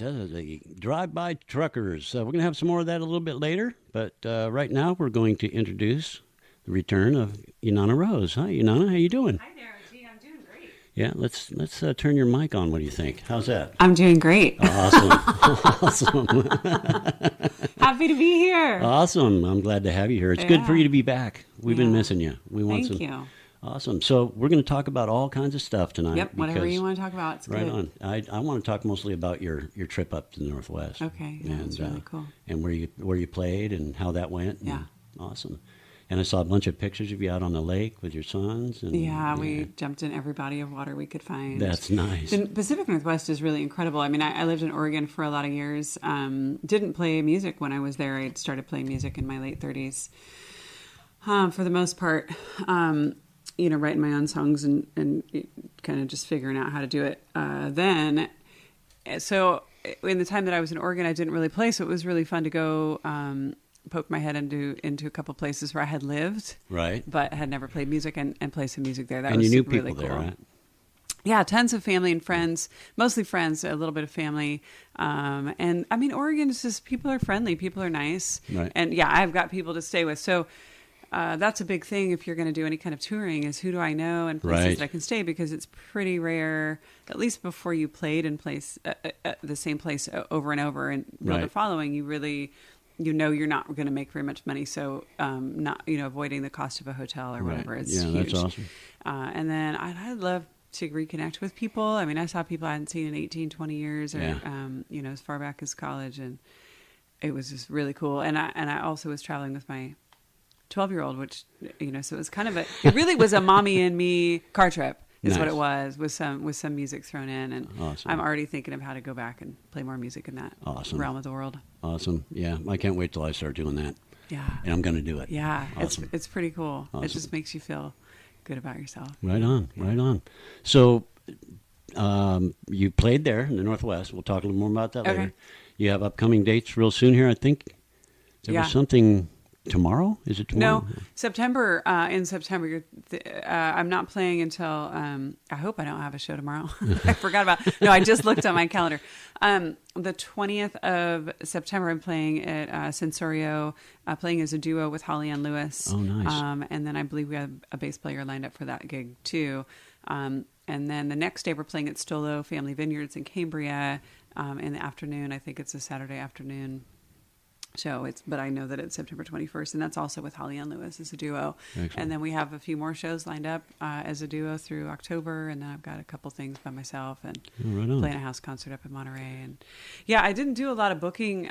right. The Drive-By Truckers. We're going to have some more of that a little bit later, but right now we're going to introduce the return of Ynana Rose. Hi, Ynana. How you doing? Hi there, Gene. I'm doing great. Yeah, let's turn your mic on. What do you think? How's that? I'm doing great. Awesome. Awesome. Happy to be here. Awesome. I'm glad to have you here. It's good for you to be back. We've been missing you. We want Thank you. Awesome. So we're going to talk about all kinds of stuff tonight. Yep, whatever you want to talk about. It's right good. on. I want to talk mostly about your trip up to the Northwest. Okay, that's really cool. And where you played and how that went. Yeah. Awesome. And I saw a bunch of pictures of you out on the lake with your sons. And, we jumped in every body of water we could find. That's nice. The Pacific Northwest is really incredible. I mean, I lived in Oregon for a lot of years. Didn't play music when I was there. I started playing music in my late 30s. For the most part, writing my own songs and kind of just figuring out how to do it. So in the time that I was in Oregon, I didn't really play. So it was really fun to go poke my head into a couple places where I had lived, right, but had never played music and play some music there. That and was you knew people really cool. there, right? Yeah, tons of family and friends, mostly friends, a little bit of family. And I mean, Oregon is just, people are friendly, people are nice. Right. And yeah, I've got people to stay with. So that's a big thing if you're going to do any kind of touring, is who do I know and places that I can stay, because it's pretty rare, at least before you played in the same place over and over and build a following, you really... you're not going to make very much money, so not avoiding the cost of a hotel or whatever is huge. That's awesome. And then I'd love to reconnect with people. I mean, I saw people I hadn't seen in 18, 20 years, or as far back as college, and it was just really cool. And I also was traveling with my 12-year-old, which so it was kind of it really was a mommy and me car trip. Is what it was, with some music thrown in, and awesome. I'm already thinking of how to go back and play more music in that realm of the world. Awesome, yeah, I can't wait till I start doing that. Yeah, and I'm going to do it. Yeah, awesome. It's pretty cool. Awesome. It just makes you feel good about yourself. Right on. So, you played there in the Northwest. We'll talk a little more about that later. You have upcoming dates real soon here, I think. There was something. Tomorrow? Is it tomorrow? No, September. In September, I'm not playing until. I hope I don't have a show tomorrow. I forgot about. No, I just looked at my calendar. The 20th of September, I'm playing at Sensorio, playing as a duo with Holly Ann Lewis. Oh, nice. And then I believe we have a bass player lined up for that gig too. And then the next day, we're playing at Stolo Family Vineyards in Cambria in the afternoon. I think it's a Saturday afternoon show. But I know that it's September 21st, and that's also with Holly Ann Lewis as a duo. Excellent. And then we have a few more shows lined up as a duo through October, and then I've got a couple things by myself and playing a house concert up in Monterey. And yeah, I didn't do a lot of booking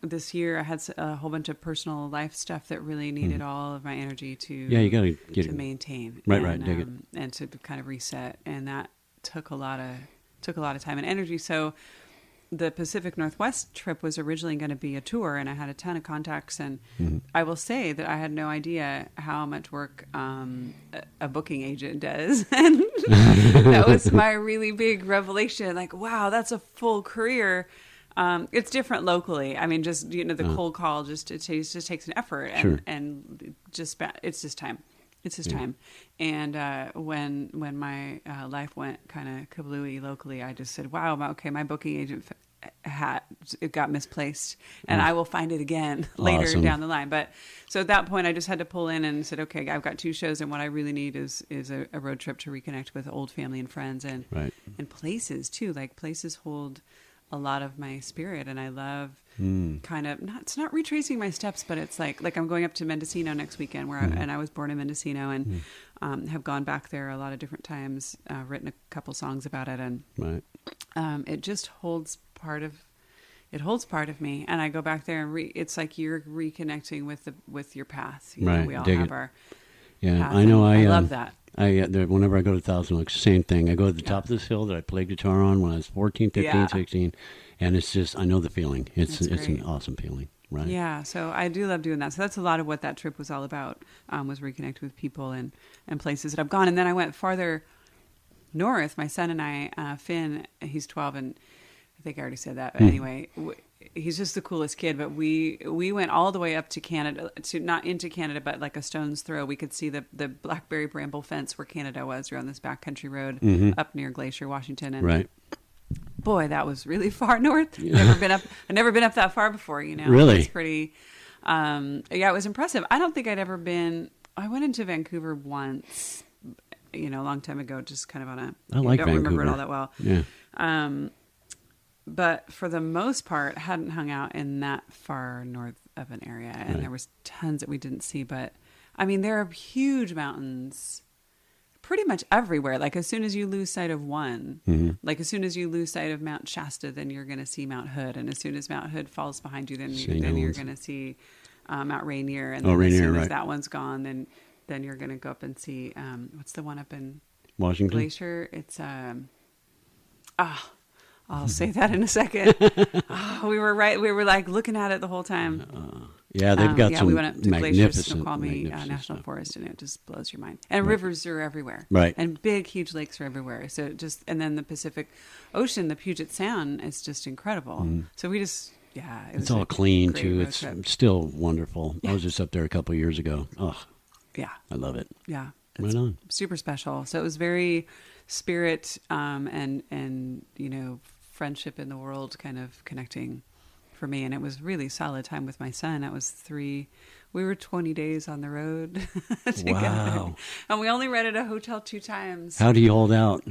this year. I had a whole bunch of personal life stuff that really needed all of my energy to you got to get to maintain, dig it, and to kind of reset, and that took a lot of time and energy. So the Pacific Northwest trip was originally going to be a tour, and I had a ton of contacts, and I will say that I had no idea how much work a booking agent does. And that was my really big revelation. Like, wow, that's a full career. It's different locally. I mean, just, the cold call, it just takes an effort, and it's just time. It's his time. And when my life went kind of kablooey locally, I just said, wow, okay, my booking agent it got misplaced, and I will find it again later down the line. But so at that point, I just had to pull in and said, okay, I've got 2 shows, and what I really need is a road trip to reconnect with old family and friends, and places too. Like, places hold a lot of my spirit, and I love kind of it's not retracing my steps, but it's like I'm going up to Mendocino next weekend, where I was born in Mendocino, and have gone back there a lot of different times, written a couple songs about it, and it just holds part of me, and I go back there and it's like you're reconnecting with your path. We all have our path, I know. I love that. Whenever I go to Thousand Oaks, same thing. I go to the top of this hill that I played guitar on when I was 14, 15, 16, and it's just, I know the feeling. It's an awesome feeling, right? Yeah, so I do love doing that. So that's a lot of what that trip was all about, was reconnect with people and places that I've gone. And then I went farther north. My son and I, Finn, he's 12, and I think I already said that. But anyway, he's just the coolest kid. But we went all the way up to Canada, not into Canada, but like a stone's throw. We could see the blackberry bramble fence where Canada was. We're on this backcountry road up near Glacier, Washington. And boy, that was really far north. Yeah. I've never been up that far before, Really? It's pretty, it was impressive. I don't think I'd ever been, I went into Vancouver once, a long time ago, just kind of on a, I like don't Vancouver. remember it all that well. Yeah. But for the most part, hadn't hung out in that far north of an area. And there was tons that we didn't see. But, I mean, there are huge mountains pretty much everywhere. Like, as soon as you lose sight of one, like, as soon as you lose sight of Mount Shasta, then you're going to see Mount Hood. And as soon as Mount Hood falls behind you, then you're going to see Mount Rainier. And then Rainier, as soon as right. that one's gone, then you're going to go up and see, what's the one up in Washington? Glacier? It's, I'll say that in a second. We were right. We were like looking at it the whole time. Yeah, they've got some we went up to magnificent, Snoqualmie magnificent National stuff. Forest, and it just blows your mind. And rivers are everywhere, Right? And big, huge lakes are everywhere. So and then the Pacific Ocean, the Puget Sound, is just incredible. So we just, it's all clean too. road It's trip. still wonderful. I was just up there a couple of years ago. Oh, Yeah, I love it. yeah, Right it's on. super special. So it was very spirit and friendship in the world kind of connecting for me. And it was really solid time with my son. It was we were 20 days on the road together. Wow. And we only rented a hotel 2 times. How do you hold out?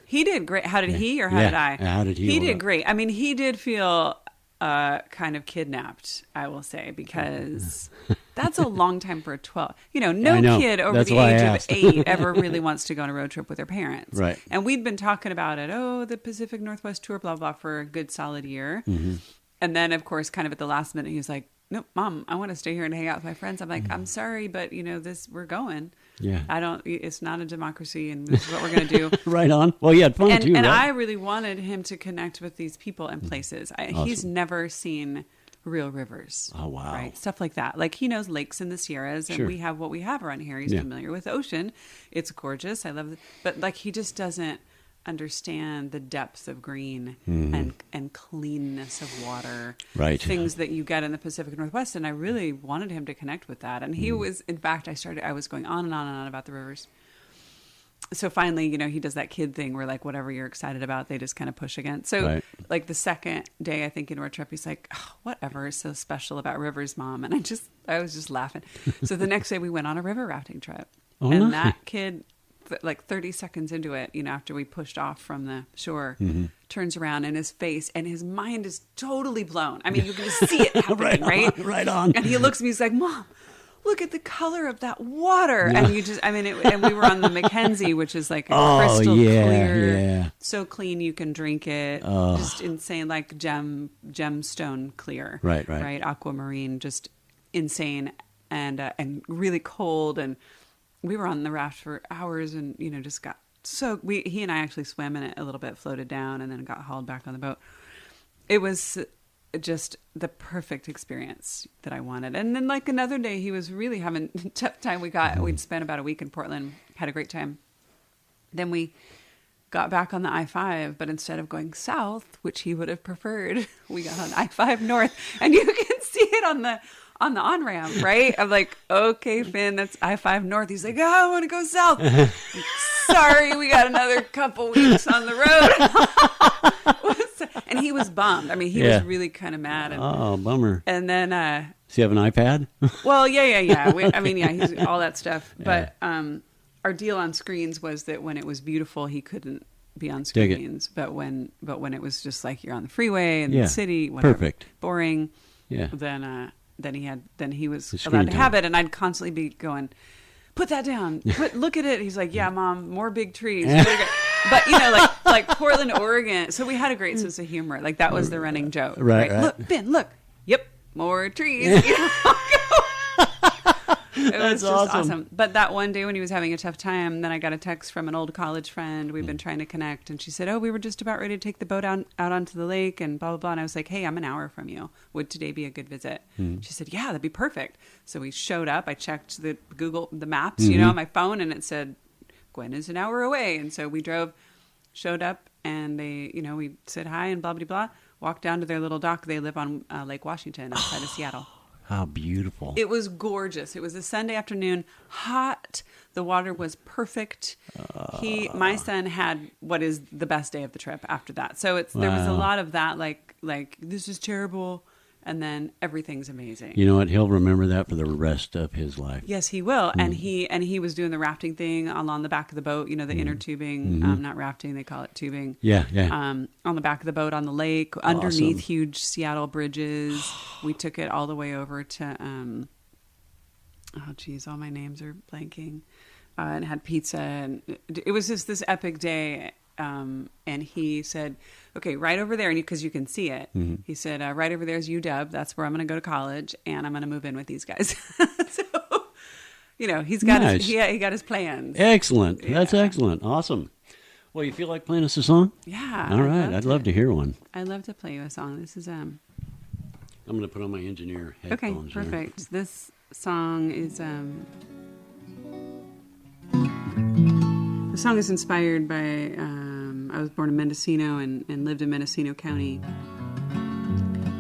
He did great. How did he or how did I? How did he He hold did up? great. I mean, he did feel kind of kidnapped, I will say, because that's a long time for a 12. I know. Kid over That's the why I age of asked. 8 ever really wants to go on a road trip with their parents. Right. And we'd been talking about it, the Pacific Northwest tour, blah, blah, for a good solid year. And then, of course, kind of at the last minute, he was like, nope, Mom, I want to stay here and hang out with my friends. I'm like, I'm sorry, but, we're going. Yeah. It's not a democracy, and this is what we're going to do. Right on. Well, you had fun too, And right? I really wanted him to connect with these people and places. He's never seen real rivers. Oh, wow. Right? Stuff like that. Like, he knows lakes in the Sierras, and Sure. we have what we have around here. He's familiar with ocean. It's gorgeous. I love it. But, like, he just doesn't understand the depth of green and cleanness of water. Right. Things that you get in the Pacific Northwest. And I really wanted him to connect with that. And he was, in fact, I was going on and on and on about the rivers. So finally, he does that kid thing where, like, whatever you're excited about, they just kind of push against. So Right. like the second day, I think, in our trip, he's like, whatever is so special about rivers, Mom? And I was just laughing. So the next day we went on a river rafting trip. Oh, and nice. that kid, like 30 seconds into it, after we pushed off from the shore, turns around, and his face and his mind is totally blown. I mean, you can just see it happening, right? Right on. And he looks at me, he's like, Mom, look at the color of that water. And and we were on the Mackenzie, which is like a crystal clear, so clean you can drink it. Just insane, like gemstone clear. Right. Aquamarine, just insane and really cold. And we were on the raft for hours, and just got he and I actually swam in it a little bit, floated down, and then got hauled back on the boat. It was just the perfect experience that I wanted. And then, like, another day, he was really having a tough time. We'd spent about a week in Portland, had a great time. Then we got back on the I-5, but instead of going south, which he would have preferred, we got on I-5 north, and you can see it on the on-ramp, right? I'm like, okay, Finn, that's I-5 north. He's like, I want to go south. Sorry, we got another couple weeks on the road. And he was bummed. I mean, he was really kind of mad. And, bummer. And then, Does he have an iPad? well, yeah. He's all that stuff. But our deal on screens was that when it was beautiful, he couldn't be on screens. But when it was just like you're on the freeway in the city, whatever, perfect, boring. Yeah. Then he was The allowed to screen have time. it, and I'd constantly be going, put that down. Look at it. He's like, yeah, Mom, more big trees. But like Portland, Oregon. So we had a great sense of humor. Like, that was the running joke. Right. Look, Ben, look. Yep, more trees. It was That's just awesome. But that one day when he was having a tough time, then I got a text from an old college friend. We've been trying to connect, and she said, we were just about ready to take the boat out onto the lake and blah, blah, blah. And I was like, hey, I'm an hour from you. Would today be a good visit? She said, yeah, that'd be perfect. So we showed up. I checked the maps, on my phone, and it said, Gwen is an hour away. And so we showed up, and they, we said hi and blah, blah, blah. Walked down to their little dock. They live on Lake Washington outside of Seattle. How beautiful. It was gorgeous. It was a Sunday afternoon, hot. The water was perfect. My son had what is the best day of the trip after that. So there was a lot of that, like this is terrible, and then everything's amazing. You know what? He'll remember that for the rest of his life. Yes, he will. And he was doing the rafting thing along the back of the boat. You know, the inner tubing, not rafting, they call it tubing. Yeah. On the back of the boat on the lake, underneath huge Seattle bridges. We took it all the way over to, all my names are blanking. And had pizza, and it was just this epic day. And he said, okay, right over there, and because you can see it, he said, right over there is UW. That's where I'm going to go to college, and I'm going to move in with these guys. So, he's got he got his plans. Excellent. Yeah. That's excellent. Awesome. Well, you feel like playing us a song? Yeah. All right. I'd love to hear one. I'd love to play you a song. This is I'm going to put on my engineer headphones. Okay, perfect. Here. This song is the song is inspired by I was born in Mendocino and lived in Mendocino County,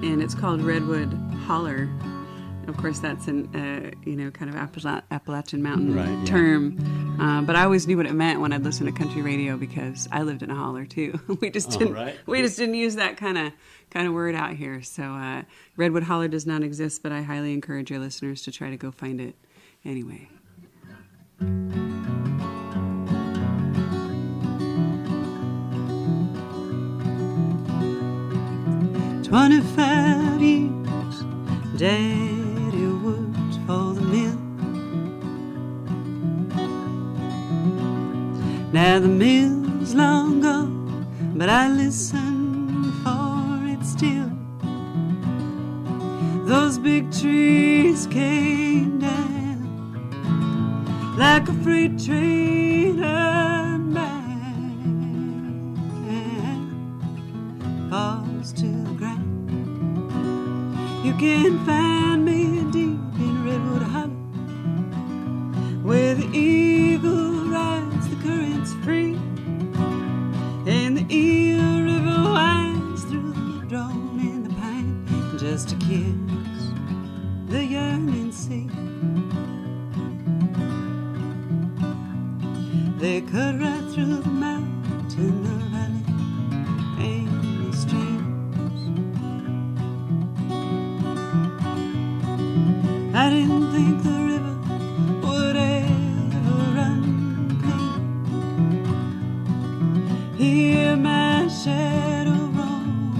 and it's called Redwood Holler. Of course, that's an kind of Appalachian Mountain term, but I always knew what it meant when I'd listen to country radio because I lived in a holler too. We just didn't use that kind of word out here. So Redwood Holler does not exist, but I highly encourage your listeners to try to go find it anyway. 25 years, Daddy worked for the mill. Now the mill's long gone, but I listen for it still. Those big trees came down like a freight train unbound, falls to the ground. You can find me deep in Redwood Hollow, where the eagle rides the currents free, and the Eel River winds through the drone and the pine, just to kiss the yearning sea. They cut right through the mountain, the valley, and the streams. I didn't think the river would ever run clean. Hear my shadow roam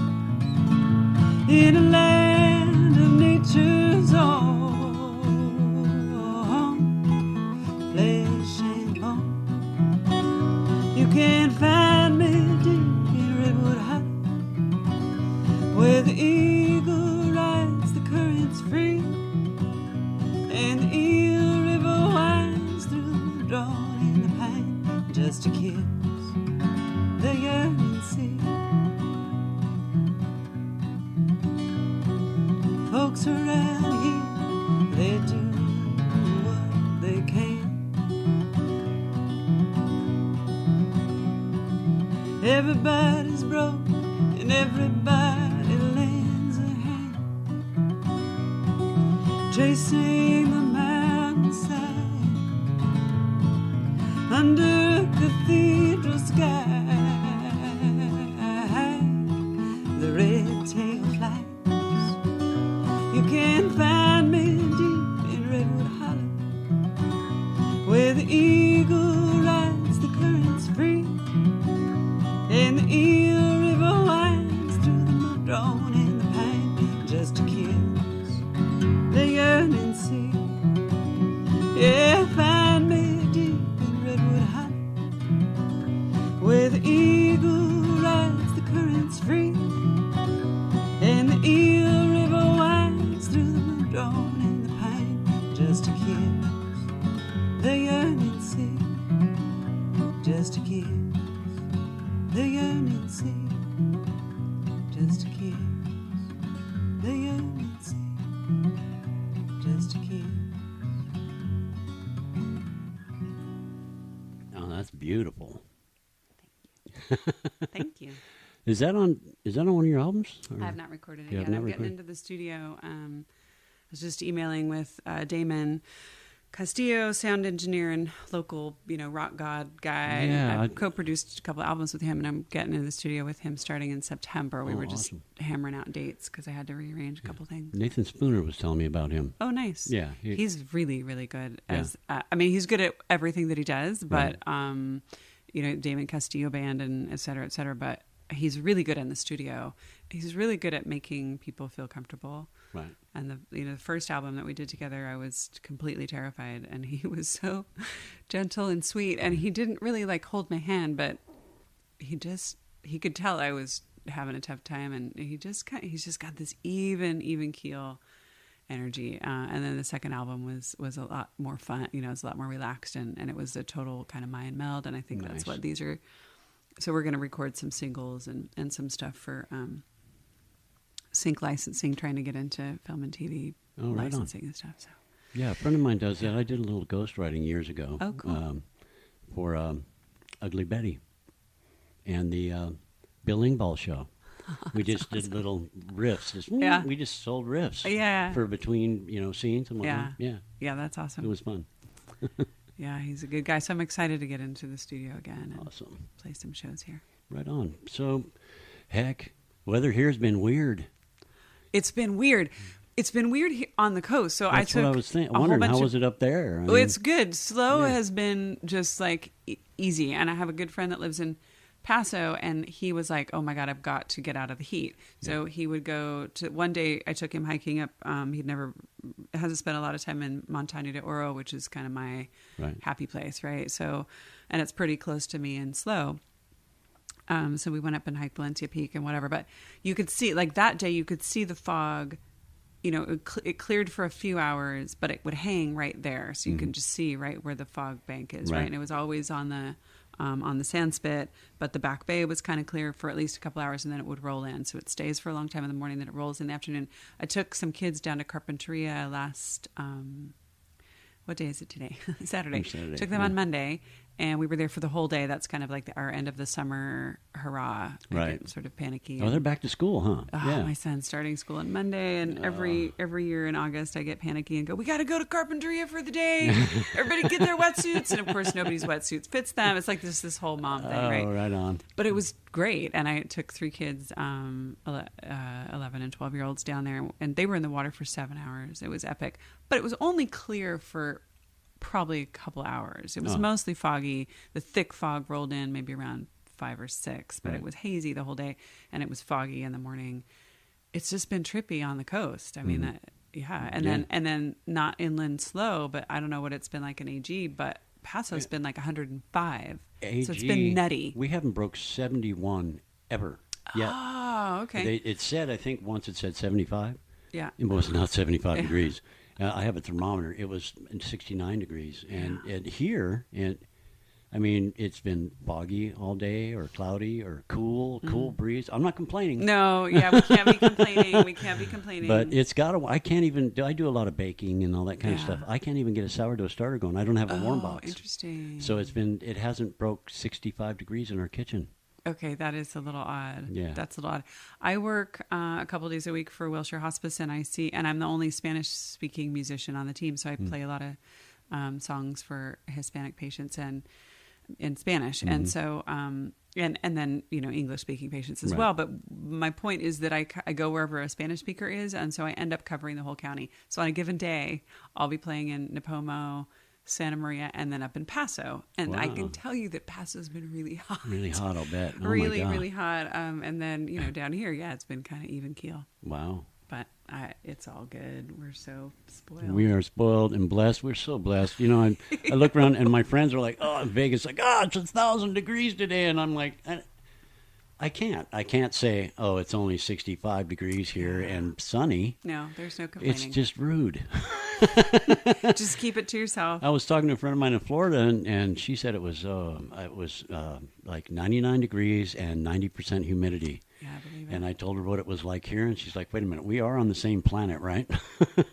in a land of nature's own, flesh and bone. You can find me deep in Redwood Hollow, where the eagle rides the currents free, and the Eel River winds through the drawn and the pine, just to kiss the yearning sea. Folks around here, they do what they can. Everybody's broke and everybody lends a hand, chasing the mountainside under a cathedral sky. The red-tailed flies. You can find me deep in Redwood Hollow, where the eagle rides the currents free, and the Eel River winds through the madrone and the pine, just to kiss the yearning sea. Yeah, find me deep in Redwood Hollow, where the eagle rides the currents free, and the Eel River winds through the madrone and the pine, just to kiss the yearning sea, just to kiss the yearning sea, just to kiss the yearning sea, just to kiss. Oh, that's beautiful. Thank you. Is that on one of your albums? I have not recorded it You yet. have not I'm getting recorded? into the studio was just emailing with Damon Castillo, sound engineer and local, rock god guy. Yeah, I co-produced a couple albums with him, and I'm getting in the studio with him starting in September. We were just hammering out dates because I had to rearrange a couple things. Nathan Spooner was telling me about him. Oh, nice. Yeah. He's really, really good. He's good at everything that he does, but, Damon Castillo Band and et cetera, but he's really good in the studio. He's really good at making people feel comfortable. Right. And the first album that we did together, I was completely terrified, and he was so gentle and sweet, and he didn't really hold my hand, but he could tell I was having a tough time, and he's just got this even keel energy. And then the second album was a lot more fun. It was a lot more relaxed, and it was a total kind of mind meld. And I think that's what these are. So we're going to record some singles and some stuff for sync licensing, trying to get into film and TV licensing and stuff. So yeah, a friend of mine does that. I did a little ghostwriting years ago. Oh, cool. For Ugly Betty and the Bill Engvall show. We just did little riffs. We just sold riffs for between scenes and whatnot. Yeah, that's awesome. It was fun. Yeah, he's a good guy. So I'm excited to get into the studio again and awesome. Play some shows here. Right on. So, heck, weather here's been weird. It's been weird. It's been weird here on the coast. So that's what I was thinking. I wondered, how was it up there? It's good. Slow has been just easy. And I have a good friend that lives in Paso, and he was like, oh my God, I've got to get out of the heat. So he would go to, one day I took him hiking up. Hasn't spent a lot of time in Montaña de Oro, which is kind of my happy place, right? So, and it's pretty close to me and slow. So we went up and hiked Valencia Peak and whatever, but you could see, that day, you could see the fog, it cleared for a few hours, but it would hang right there. So you can just see right where the fog bank is, right? And it was always on the sand spit, but the back bay was kind of clear for at least a couple hours, and then it would roll in. So it stays for a long time in the morning, then it rolls in the afternoon. I took some kids down to Carpinteria last, what day is it today? Saturday. Took them on Monday, and we were there for the whole day. That's kind of our end of the summer hurrah. Right. Sort of panicky. Oh, they're back to school, huh? Oh, my son's starting school on Monday, and every year in August I get panicky and go, we got to go to Carpinteria for the day. Everybody get their wetsuits. And of course nobody's wetsuits fits them. It's like this whole mom thing, right? Oh, right on. But it was great. And I took 3 kids, 11 and 12-year-olds down there, and they were in the water for 7 hours. It was epic. But it was only clear for probably a couple hours. It was mostly foggy. The thick fog rolled in maybe around 5 or 6, but it was hazy the whole day, and it was foggy in the morning. It's just been trippy on the coast. I mean, and then not inland slow, but I don't know what it's been like in AG, but Paso's been 105. AG, so it's been nutty. We haven't broke 71 ever yet. Oh, okay. It said, I think once it said 75. Yeah. It was not 75 degrees. I have a thermometer. It was 69 degrees. And here, it's been foggy all day, or cloudy, or cool breeze. I'm not complaining. No, we can't be complaining. But it's I can't even, I do a lot of baking and all that kind of stuff. I can't even get a sourdough starter going. I don't have a warm box. Interesting. So it hasn't broke 65 degrees in our kitchen. Okay, that is a little odd. Yeah. That's a little odd. I work a couple of days a week for Wilshire Hospice, and I'm the only Spanish-speaking musician on the team, so I play a lot of songs for Hispanic patients and in Spanish, and so and then English-speaking patients as well. But my point is that I go wherever a Spanish speaker is, and so I end up covering the whole county. So on a given day, I'll be playing in Nipomo, Santa Maria, and then up in Paso. And I can tell you that Paso's been really hot. Really hot, I'll bet. Oh really, really hot. And then, down here, it's been kind of even keel. Wow. But it's all good. We're so spoiled. We are spoiled and blessed. We're so blessed. I look around and my friends are like, oh, in Vegas, it's 1,000 degrees today. And I'm like, I can't say, oh, it's only 65 degrees here and sunny. No, there's no complaining. It's just rude. Just keep it to yourself. I was talking to a friend of mine in Florida, and she said it was 99 degrees and 90% humidity. Yeah, I believe it. And I told her what it was like here, and she's like, wait a minute, we are on the same planet, right?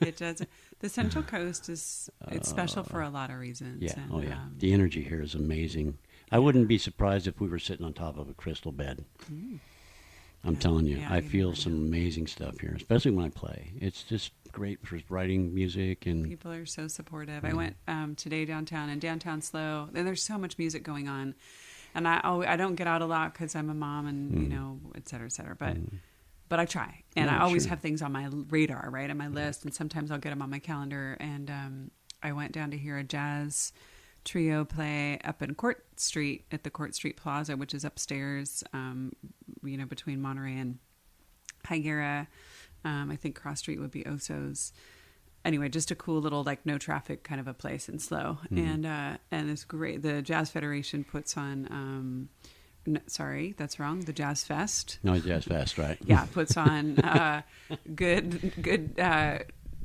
It does. The Central Coast it's special for a lot of reasons. Yeah, and, the energy here is amazing. I wouldn't be surprised if we were sitting on top of a crystal bed. I'm telling you, I feel some amazing stuff here, especially when I play. It's just great for writing music and people are so supportive. I went today downtown and downtown slow. And there's so much music going on, and I don't get out a lot because I'm a mom and you know, et cetera, et cetera. But I try, and I always have things on my radar, right, on my list, and sometimes I'll get them on my calendar. And I went down to hear a jazz trio play up in Court Street at the Court Street Plaza, which is upstairs, you know, between Monterey and Higuera. I think Cross Street would be Oso's. Anyway, just a cool little like no traffic kind of a place in slow, and it's great. The Jazz Federation puts on. Sorry, that's wrong. The Jazz Fest. No, Jazz Fest, right? Yeah, puts on good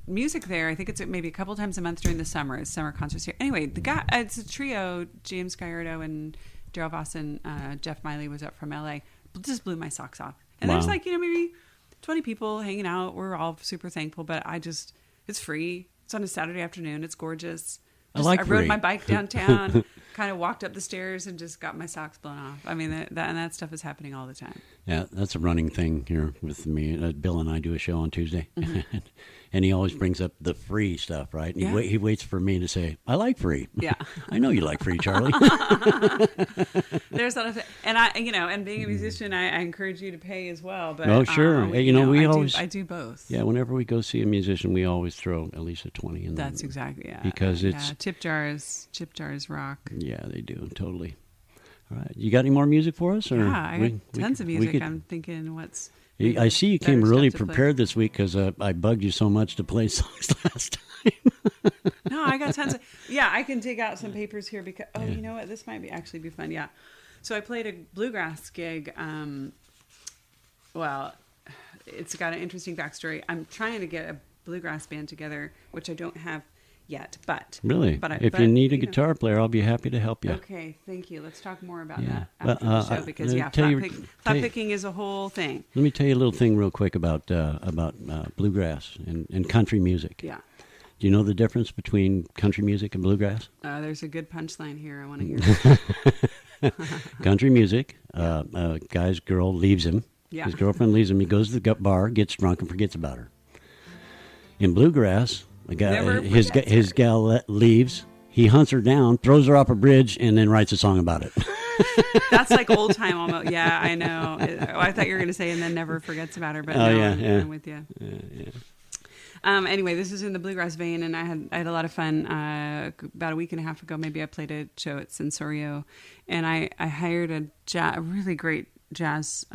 music there. I think it's maybe a couple times a month during the summer. It's summer concerts here. Anyway, the guy, it's a trio. James Gallardo and Daryl Voss and Jeff Miley was up from LA. Just blew my socks off. And there's like, you know, maybe 20 people hanging out. We're all super thankful, but it's free. It's on a Saturday afternoon. It's gorgeous. I rode my bike downtown, kind of walked up the stairs and just got my socks blown off. I mean, that stuff is happening all the time. Yeah, that's a running thing here with me. Bill and I do a show on Tuesday, and he always brings up the free stuff, right? And he waits for me to say, I like free. Yeah. I know you like free, Charlie. There's a lot of, and I, you know, and being a musician, I encourage you to pay as well. But oh, sure. You know, I do both. Yeah, whenever we go see a musician, we always throw at least a 20 in. That's exactly, because it's tip jars rock. Yeah, they do totally. All right, you got any more music for us? Or yeah, I got tons of music. I'm thinking what's. I see you came really prepared this week because I bugged you so much to play songs last time. No, I got tons of. Yeah, I can dig out some papers here because. Oh, you know what? This might actually be fun. Yeah. So I played a bluegrass gig. Well, it's got an interesting backstory. I'm trying to get a bluegrass band together, which I don't have yet. But really, if you need a guitar player, I'll be happy to help you. Okay, thank you. Let's talk more about that after the show because flat picking is a whole thing. Let me tell you a little thing real quick about bluegrass and country music. Yeah. Do you know the difference between country music and bluegrass? There's a good punchline here. I want to hear. Country music, a guy's girl leaves him. Yeah. His girlfriend leaves him. He goes to the bar, gets drunk, and forgets about her. In bluegrass, his gal leaves. He hunts her down, throws her off a bridge, and then writes a song about it. That's like old time almost. Yeah, I know. I thought you were going to say, and then never forgets about her. But I'm with you. Anyway, this is in the bluegrass vein, and I had a lot of fun. About a week and a half ago, maybe I played a show at Sensorio, and I hired a really great jazz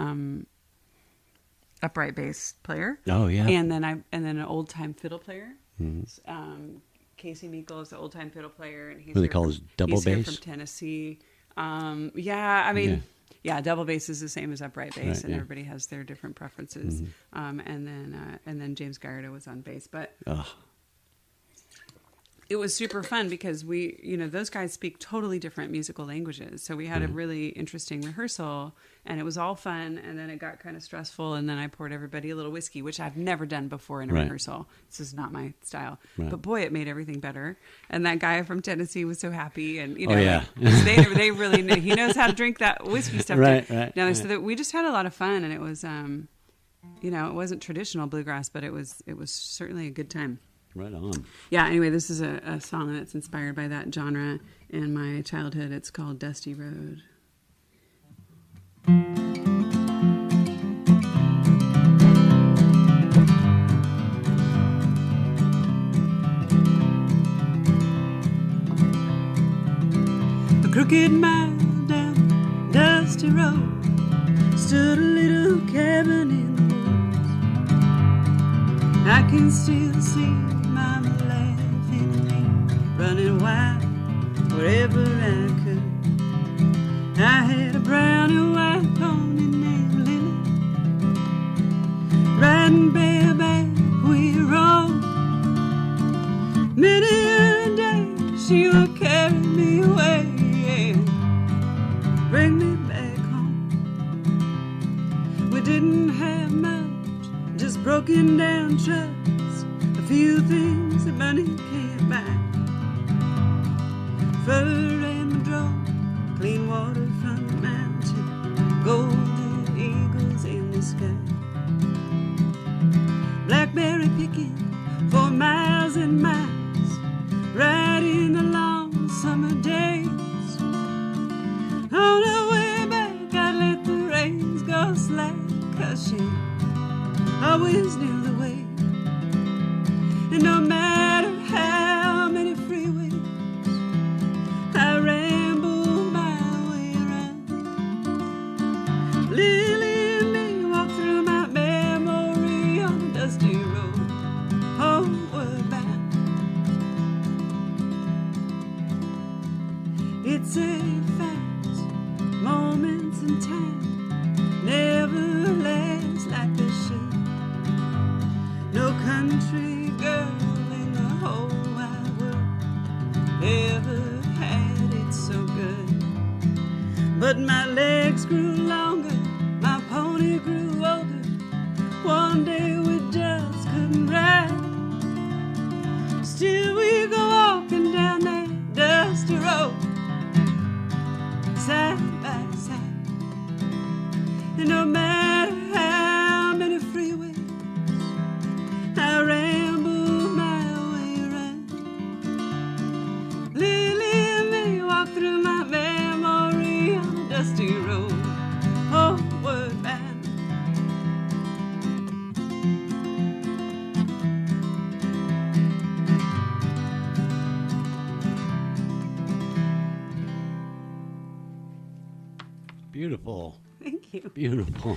upright bass player. Oh yeah, and then an old time fiddle player. Mm-hmm. Casey Meikle is the old time fiddle player, and he's what they call his double bass. He's here from Tennessee. Double bass is the same as upright bass, and everybody has their different preferences. Mm-hmm. And then James Gallardo was on bass, but it was super fun because those guys speak totally different musical languages. So we had a really interesting rehearsal, and it was all fun. And then it got kind of stressful, and then I poured everybody a little whiskey, which I've never done before in a rehearsal. This is not my style, but boy, it made everything better. And that guy from Tennessee was so happy, and they really knew. He knows how to drink that whiskey stuff. So that we just had a lot of fun, and it was, it wasn't traditional bluegrass, but it was certainly a good time. Right on. Yeah, anyway, this is a song that's inspired by that genre in my childhood. It's called Dusty Road. A crooked mile down Dusty Road stood a little cabin in the woods. I can still see Mama laughing at me, running wild wherever I could. I had a brown and white pony named Lily, riding bareback we rode. Many a day she would carry me away, bring me back home. We didn't have much, just broken down trucks, a few things that money can't buy. Fur and madrone, clean water from the mountain, golden eagles in the sky. Blackberry picking always knew the way. And no matter how many freeways I ramble my way around, Lily and me walk through my memory on a dusty road, homeward bound. It's a fact, moments in time never last like they should. No country girl in the whole wide world ever had it so good. But my legs grew longer, my pony grew older. One day we just couldn't ride. Still we go walking down that dusty road, side by side. And no matter how many freeways I ramble my way around, Lily and me walk through my memory on a dusty road, homeward bound. Beautiful. Thank you. Beautiful.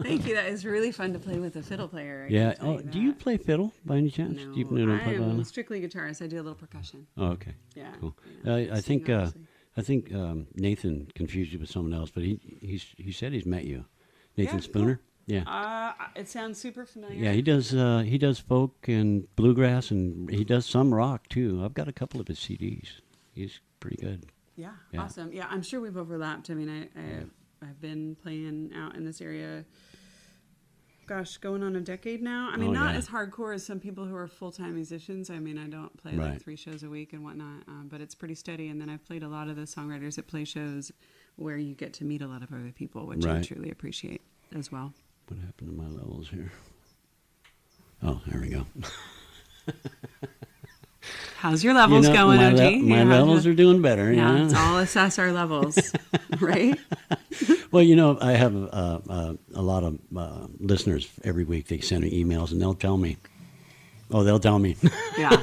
Thank you. That is really fun to play with a fiddle player. I Yeah. can tell Oh, you do you that. play fiddle by any chance? No, Do you don't play I'm violin? strictly guitarist. I do a little percussion. Oh, okay. Yeah. Cool. yeah. I Sing, think obviously. Nathan confused you with someone else, but he said he's met you. Nathan Yeah, Spooner. Yeah. It sounds super familiar. Yeah, he does folk and bluegrass, and he does some rock too. I've got a couple of his CDs. He's pretty good. Yeah, Yeah. awesome. Yeah, I'm sure we've overlapped. I mean, I've been playing out in this area, gosh, going on a decade now. I mean, Oh, not yeah. as hardcore as some people who are full-time musicians. I mean, I don't play Right. like 3 shows a week and whatnot, but it's pretty steady. And then I've played a lot of the songwriters that play shows where you get to meet a lot of other people, which I Right. truly appreciate as well. What happened to my levels here? Oh, there we go. How's your levels going, my OG? my levels are doing better. Yeah, Yeah. let's all assess our levels, right? Well, I have a lot of listeners every week. They send me emails, and they'll tell me. Oh, they'll tell me. Yeah.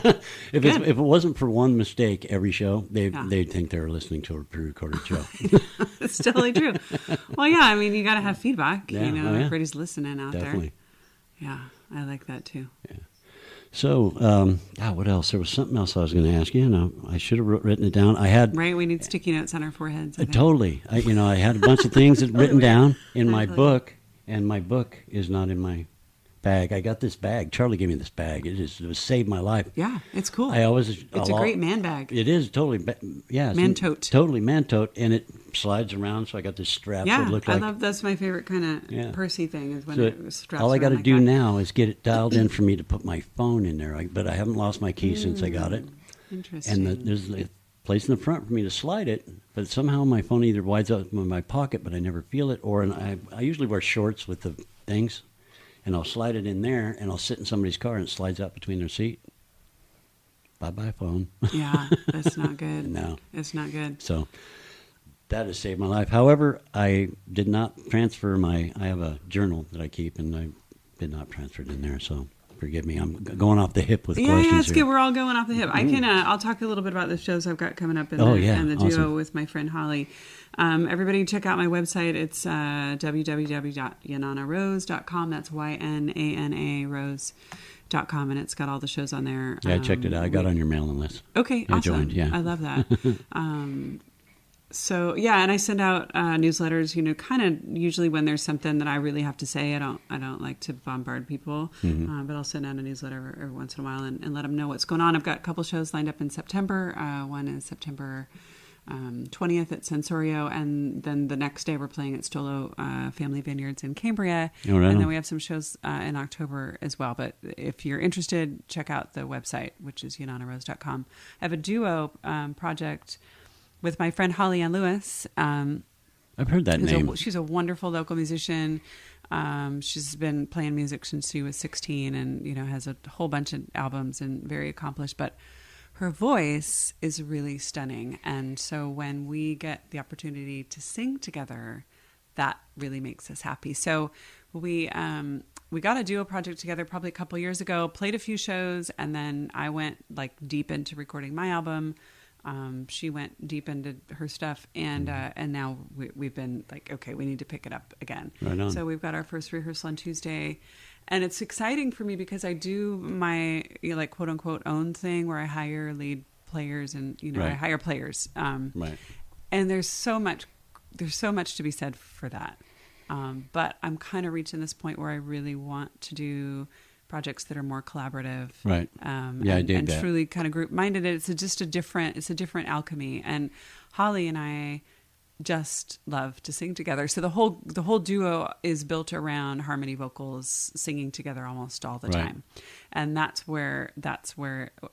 if it wasn't for one mistake every show, they'd think they were listening to a pre-recorded show. It's totally true. Well, yeah, I mean, you got to have feedback. Yeah, You know, oh, yeah. everybody's listening out Definitely. there. Yeah, I like that too. So, what else? There was something else I was going to ask you, and I should have written it down. I had Right? We need sticky notes on our foreheads. I think. totally. I had a bunch of things written down in my book, and my book is not in my bag. I got this bag. Charlie gave me this bag. It saved my life. Yeah, it's cool. It's a great man bag. It is totally, it's Man tote. Totally man tote, and it slides around. So I got this strap. Yeah, that looked I like, love. That's my favorite kind of Yeah. Percy thing is when So it straps all I got around to like do that. now is get it dialed in for me to put my phone in there. But I haven't lost my key since I got it. Interesting. And there's a place in the front for me to slide it, but somehow my phone either winds up in my pocket, but I never feel it, or I usually wear shorts with the things, and I'll slide it in there, and I'll sit in somebody's car, and it slides out between their seat. Bye-bye, phone. Yeah, that's not good. No. It's not good. So that has saved my life. However, I did not transfer I have a journal that I keep, and I did not transfer it in there, so forgive me. I'm going off the hip with questions Yeah, it's here. good. We're all going off the hip. I can. I'll talk a little bit about the shows I've got coming up in and the duo awesome. with my friend Holly. Everybody check out my website. It's www.ynanarose.com. That's YNANA Rose.com, and it's got all the shows on there. Yeah, I checked it out. I got on your mailing list. Okay, I awesome. joined, yeah. I love that. So yeah, and I send out newsletters. Kind of usually when there's something that I really have to say. I don't like to bombard people, but I'll send out a newsletter every once in a while and let them know what's going on. I've got a couple shows lined up in September. One is September 20th at Sensorio, and then the next day we're playing at Stolo Family Vineyards in Cambria, Oh, right and on. then we have some shows in October as well. But if you're interested, check out the website, which is ynanarose.com. I have a duo project with my friend Holly Ann Lewis. I've heard that name. She's a wonderful local musician. She's been playing music since she was 16 and, has a whole bunch of albums and very accomplished, but her voice is really stunning. And so when we get the opportunity to sing together, that really makes us happy. So we we got a duo project together probably a couple years ago, played a few shows, and then I went like deep into recording my album. She went deep into her stuff, and now we've been like, okay, we need to pick it up again. Right on. So we've got our first rehearsal on Tuesday, and it's exciting for me because I do my like quote unquote own thing where I hire lead players and I hire players. Right. And there's so much to be said for that. But I'm kind of reaching this point where I really want to do projects that are more collaborative, right? I dig and that. Truly kind of group minded. It's a different alchemy. And Holly and I just love to sing together. So the whole duo is built around harmony vocals, singing together almost all the time, and that's where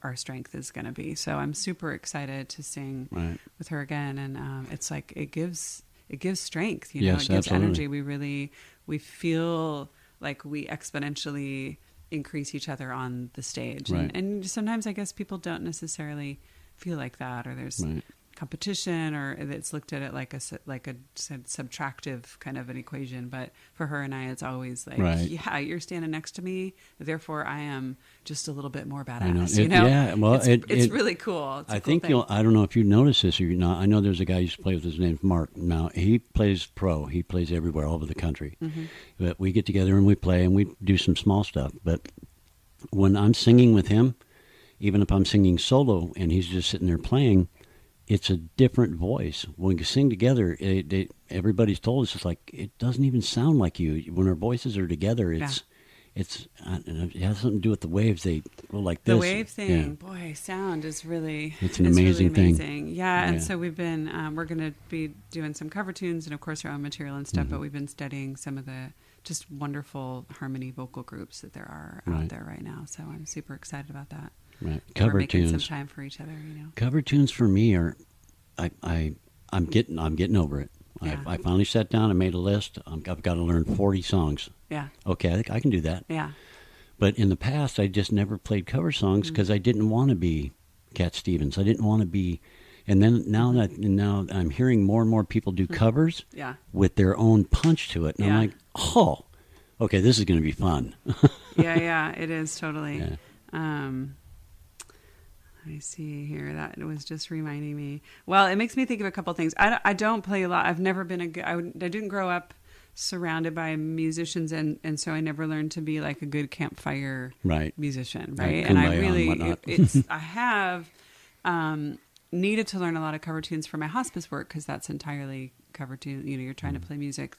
our strength is going to be. So I'm super excited to sing with her again, and it's like it gives strength. Yes, it gives absolutely. energy. We feel like we exponentially increase each other on the stage. Right. And sometimes I guess people don't necessarily feel like that, or there's competition, or it's looked at it like a subtractive kind of an equation. But for her and I, it's always like, yeah, you're standing next to me, therefore I am just a little bit more badass. Yeah, well, it's really cool. It's I think I don't know if you noticed this or you're not. I know there's a guy who used to play with, his name's Mark. Now he plays pro. He plays everywhere, all over the country. Mm-hmm. But we get together and we play and we do some small stuff. But when I'm singing with him, even if I'm singing solo and he's just sitting there playing, it's a different voice. When we sing together, everybody's told us, it's like, it doesn't even sound like you. When our voices are together, it has something to do with the waves. They go like this. The wave thing, boy, sound is really... It's an amazing really thing. Yeah, and so we've been, we're going to be doing some cover tunes and, of course, our own material and stuff, but we've been studying some of the just wonderful harmony vocal groups that there are out there right now. So I'm super excited about that. Right. Cover we're making tunes. Some time for each other, Cover tunes for me are, I'm getting over it. Yeah. I finally sat down and made a list. I've got to learn 40 songs. Yeah. Okay, I think I can do that. Yeah. But in the past, I just never played cover songs because I didn't want to be Cat Stevens. I didn't want to be, and then now I'm hearing more and more people do covers with their own punch to it, and I'm like, oh, okay, this is going to be fun. yeah, it is totally. Yeah. I see here. That was just reminding me. Well, it makes me think of a couple things. I don't play a lot. I've never been I didn't grow up surrounded by musicians, and so I never learned to be like a good campfire musician, right? And I really, I have needed to learn a lot of cover tunes for my hospice work because that's entirely cover tune. You're trying to play music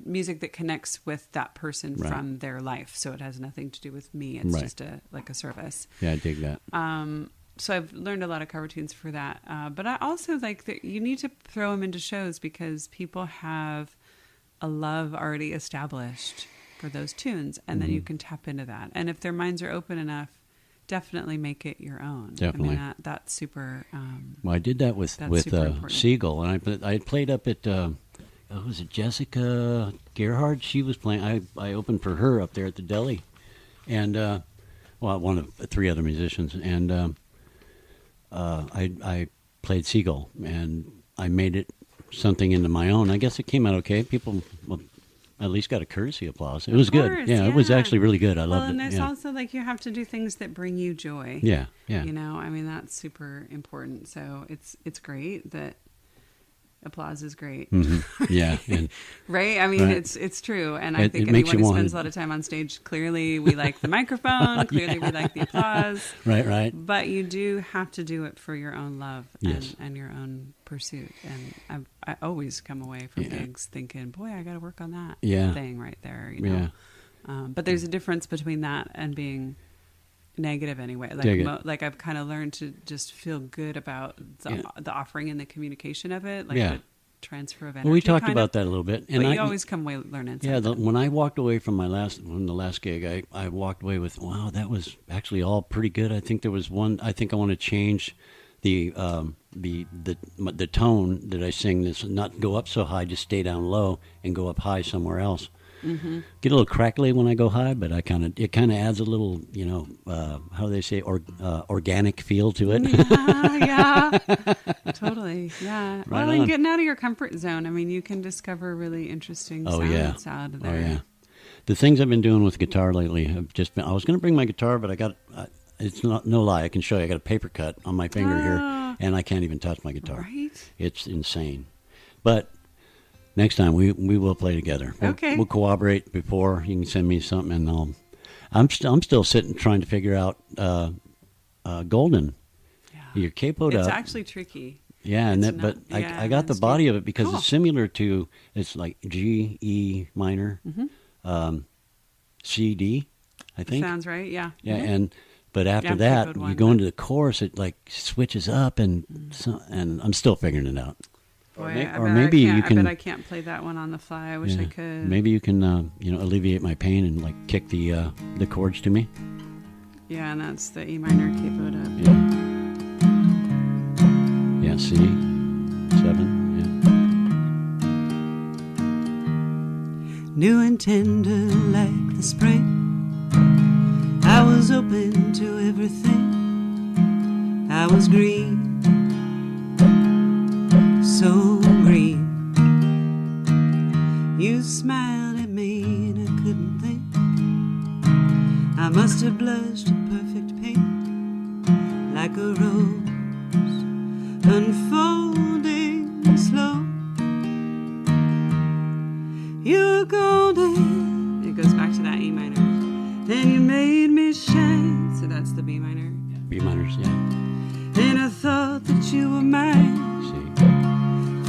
music that connects with that person from their life. So it has nothing to do with me. It's just a service. Yeah, I dig that. So I've learned a lot of cover tunes for that. But I also like that you need to throw them into shows because people have a love already established for those tunes. And then you can tap into that. And if their minds are open enough, definitely make it your own. Definitely. I mean, that's super... well, I did that with Siegel. And I played up at... was it Jessica Gerhard? She was playing. I opened for her up there at the deli, and one of three other musicians, and I played Siegel, and I made it something into my own. I guess it came out okay. People at least got a courtesy applause. It was good. Yeah, it was actually really good. I loved it. And there's also like you have to do things that bring you joy. Yeah. I mean that's super important. So it's great that. Applause is great. Mm-hmm. Yeah. right? I mean, it's true. And I think anyone who spends a lot of time on stage, clearly we like the microphone, clearly we like the applause. Right. But you do have to do it for your own love and your own pursuit. And I always come away from gigs thinking, boy, I got to work on that thing right there. But there's a difference between that and being negative anyway. Like I've kind of learned to just feel good about the offering and the communication of it, the transfer of energy. Well, we talked about that a little bit, and you always come away learning something. Yeah, when I walked away from the last gig, I walked away with, wow, that was actually all pretty good. I think there was one. I think I want to change the tone that I sing. This not go up so high, just stay down low and go up high somewhere else. Mm-hmm. Get a little crackly when I go high, but it kind of adds a little, how do they say, organic feel to it. Yeah, totally. Yeah. And getting out of your comfort zone. I mean, you can discover really interesting sounds out of there. Oh, yeah. The things I've been doing with guitar lately have just been. I was going to bring my guitar, but I got. It's not no lie. I can show you. I got a paper cut on my finger here, and I can't even touch my guitar. Right? It's insane. But next time we will play together. We'll cooperate before. You can send me something, and I'm still sitting trying to figure out Golden. Yeah. You're capoed up. It's actually tricky. Yeah, I got the body of it because it's similar to, it's like G, E minor, C, D, I think. Sounds right, yeah. Yeah, but after that, you go into the chorus, it like switches up, and I'm still figuring it out. Boy, maybe you can. I bet I can't play that one on the fly. I wish I could. Maybe you can, alleviate my pain and like kick the chords to me. Yeah, and that's the E minor capoed up. Yeah, C, 7. New and tender like the spring, I was open to everything. I was green, so green. You smiled at me and I couldn't think. I must have blushed a perfect pink, like a rose unfolding slow. You're golden. It goes back to that E minor. Then you made me shine. So that's the B minor. B minors, yeah. And I thought that you were mine C.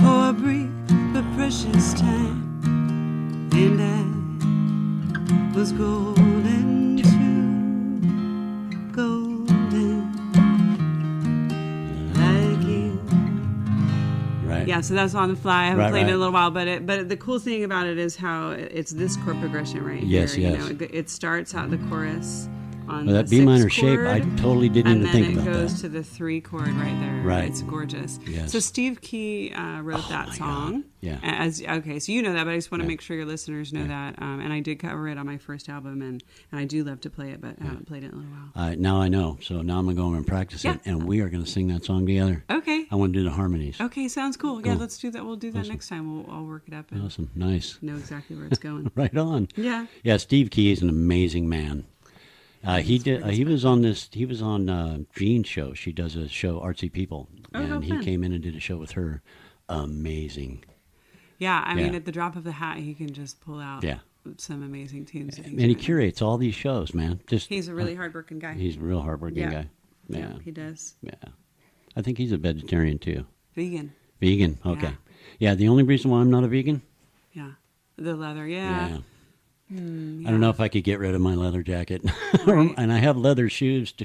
for a brief but precious time. And I was golden too, golden like you. Right. Yeah, so that's on the fly. I haven't played it in right. a little while, but the cool thing about it is how it's this chord progression right Yes, here. yes. You know, it starts out the chorus on Well, that the B minor 6th shape, chord, I totally didn't even think about and then it goes that. to the 3 chord right there. Right. It's gorgeous. Yes. So Steve Key wrote that my song. God. Yeah. So you know that, but I just want to Yeah. make sure your listeners know that. And I did cover it on my first album, and I do love to play it, but I haven't played it in a little while. Now I know. So now I'm going to go home and practice it, and we are going to sing that song together. Okay. I want to do the harmonies. Okay, sounds cool. Yeah, Cool. let's do that. We'll do that Awesome. next time. I'll work it up and Awesome. Nice. know exactly where it's going. Right on. Yeah. Yeah, Steve Key is an amazing man. He was on Jean's show. She does a show, Artsy People, and he fun. came in and did a show with her. Amazing. Yeah, I mean, Yeah. at the drop of a hat, he can just pull out some amazing tunes. And he curates all these shows, man. He's a really hardworking guy. He's a real hardworking guy. Yeah, he does. Yeah. I think he's a vegetarian too. Vegan. Vegan. Okay. Yeah. The only reason why I'm not a vegan. Yeah. The leather. Yeah. I don't know if I could get rid of my leather jacket, Right. and I have leather shoes too.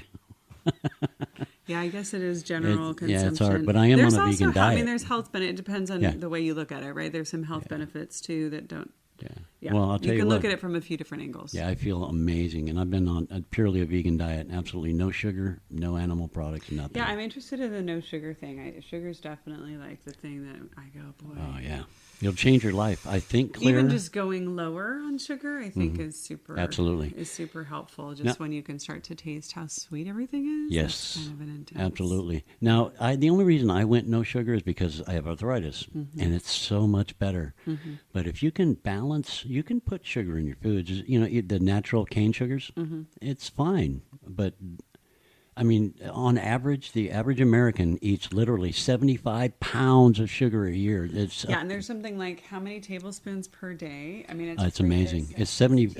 Yeah, I guess it is general consumption. Yeah, it's hard, but I am There's on a also, vegan diet. I mean, there's health benefits. It depends on Yeah. the way you look at it, right? There's some health benefits too that don't. Yeah. Yeah. Well, I'll tell you can what. look at it from a few different angles. Yeah, I feel amazing, and I've been on purely a vegan diet. Absolutely no sugar, no animal products, nothing. Yeah, I'm interested in the no sugar thing. Sugar's definitely like the thing that I go, boy. Oh yeah, it'll change your life. I think clear. Even just going lower on sugar, I think is super Absolutely. is super helpful. Just Now- when you can start to taste how sweet everything is. Yes, That's kind of an intense. absolutely. Now, the only reason I went no sugar is because I have arthritis, and it's so much better. But if you can balance, you can put sugar in your foods. You know, the natural cane sugars, it's fine. But I mean, on average, the average American eats literally 75 pounds of sugar a year. It's And there's something like how many tablespoons per day? I mean, it's amazing. It's 70.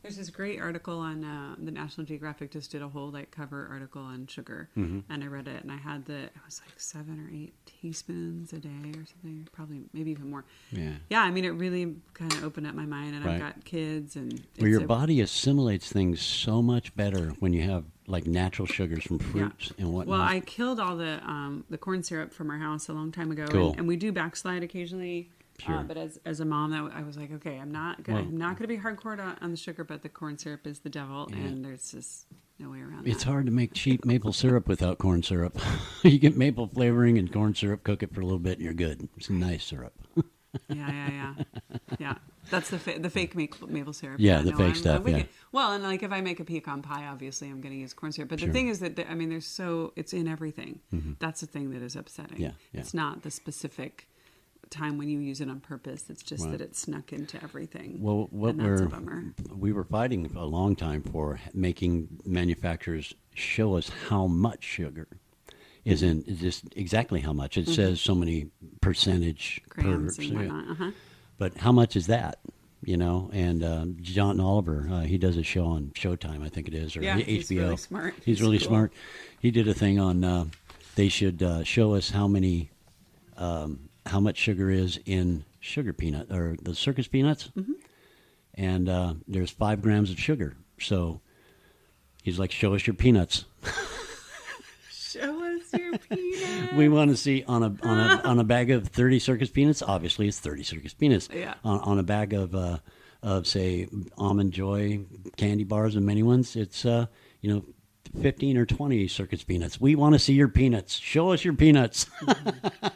There's this great article on the National Geographic just did a whole like cover article on sugar, and I read it, and I had it was like 7 or 8 teaspoons a day or something, probably maybe even more. Yeah. I mean, it really kind of opened up my mind, and Right. I've got kids, and Well, your body assimilates things so much better when you have like natural sugars from fruits and whatnot. Well, I killed all the corn syrup from our house a long time ago, Cool. and we do backslide occasionally. Sure. But as a mom, I was like, okay, I'm not going to be hardcore on the sugar, but the corn syrup is the devil, and there's just no way around It's that. hard to make cheap maple syrup without corn syrup. You get maple flavoring and corn syrup, cook it for a little bit, and you're good. It's a nice syrup. Yeah. That's the fake maple syrup. Yeah, the fake stuff, with yeah. you. Well, and like if I make a pecan pie, obviously I'm going to use corn syrup. But Sure. the thing is that I mean, it's in everything. That's the thing that is upsetting. Yeah. It's not the specific time when you use it on purpose. It's just Right. that it's snuck into everything. Well, what and that's a bummer. we were fighting a long time for making manufacturers show us how much sugar is in, is just exactly how much. It says so many percentage Grams per, and whatnot. Uh-huh. but how much is that? You know, and John Oliver, he does a show on Showtime, I think it is, or Yeah, HBO. he's really smart. He's really cool. smart. He did a thing on they should show us how much sugar is in sugar peanut or the circus peanuts, and there's 5 grams of sugar. So he's like, "Show us your peanuts." Show us your peanut. We want to see on a bag of 30 circus peanuts. Obviously, it's 30 circus peanuts. Yeah. On a bag of say Almond Joy candy bars and many ones, it's 15 or 20 circus peanuts. We want to see your peanuts. Show us your peanuts.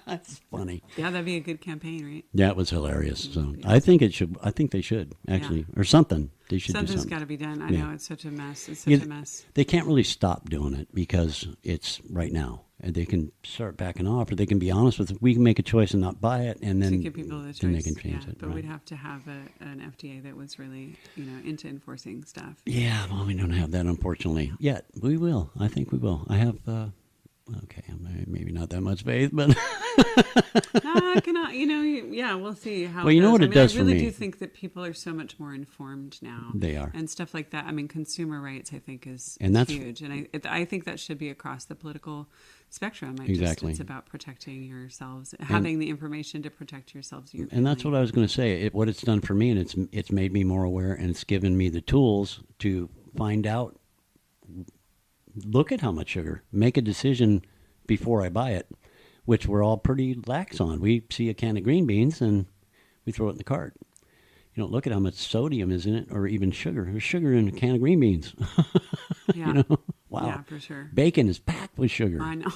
That's funny. Yeah, that'd be a good campaign, right? Yeah, it was hilarious. So I think it should. I think they should actually, or something. They should do Something's something. got to be done. I Yeah. know it's such a mess. It's such a mess. They can't really stop doing it because it's right now. And they can start backing off, or they can be honest with it. We can make a choice and not buy it, and then To give people the choice. then they can change it. But right. we'd have to have an FDA that was really, into enforcing stuff. Yeah, well, we don't have that, unfortunately, yet. We will. I think we will. I have, maybe not that much faith, but No, I cannot. Yeah, we'll see how. Well, you know what it does I for really me? do think that people are so much more informed now. They are. and stuff like that. I mean, consumer rights, I think, is And huge, and I think that should be across the political spectrum. Exactly. It's about protecting yourselves, having the information to protect yourselves. and that's what I was going to say. What it's done for me, and it's made me more aware, and it's given me the tools to find out. Look at how much sugar. Make a decision before I buy it, which we're all pretty lax on. We see a can of green beans and we throw it in the cart. You don't look at how much sodium is in it, or even sugar. There's sugar in a can of green beans. Yeah. Wow. Yeah, for sure. Bacon is packed with sugar. I know.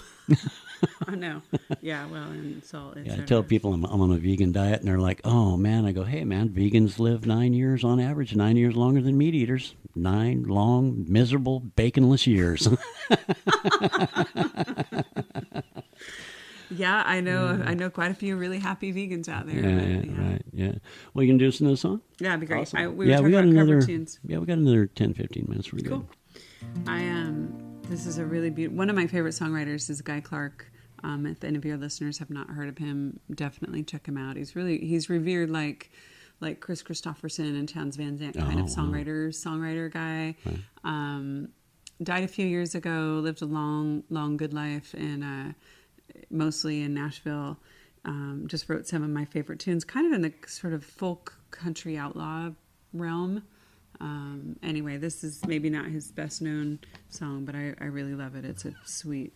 I know. Yeah, well, and salt. Yeah, I tell people I'm on a vegan diet, and they're like, "Oh man!" I go, "Hey man, vegans live 9 years on average, 9 years longer than meat eaters. 9 long, miserable, baconless years." Yeah, I know. I know quite a few really happy vegans out there. Right. Yeah. Well, you can do us another song? Yeah, it'd be great. Awesome. We were talking about cover tunes. Yeah, we got another 10, 15 minutes. We're good. Cool. This is a really beautiful. One of my favorite songwriters is Guy Clark. If any of your listeners have not heard of him, definitely check him out. He's revered like Chris Christopherson and Townes Van Zandt kind of songwriter guy. Right. Died a few years ago. Lived a long good life, and mostly in Nashville. Just wrote some of my favorite tunes, kind of in the sort of folk country outlaw realm. Anyway, this is maybe not his best known song, but I really love it. It's a sweet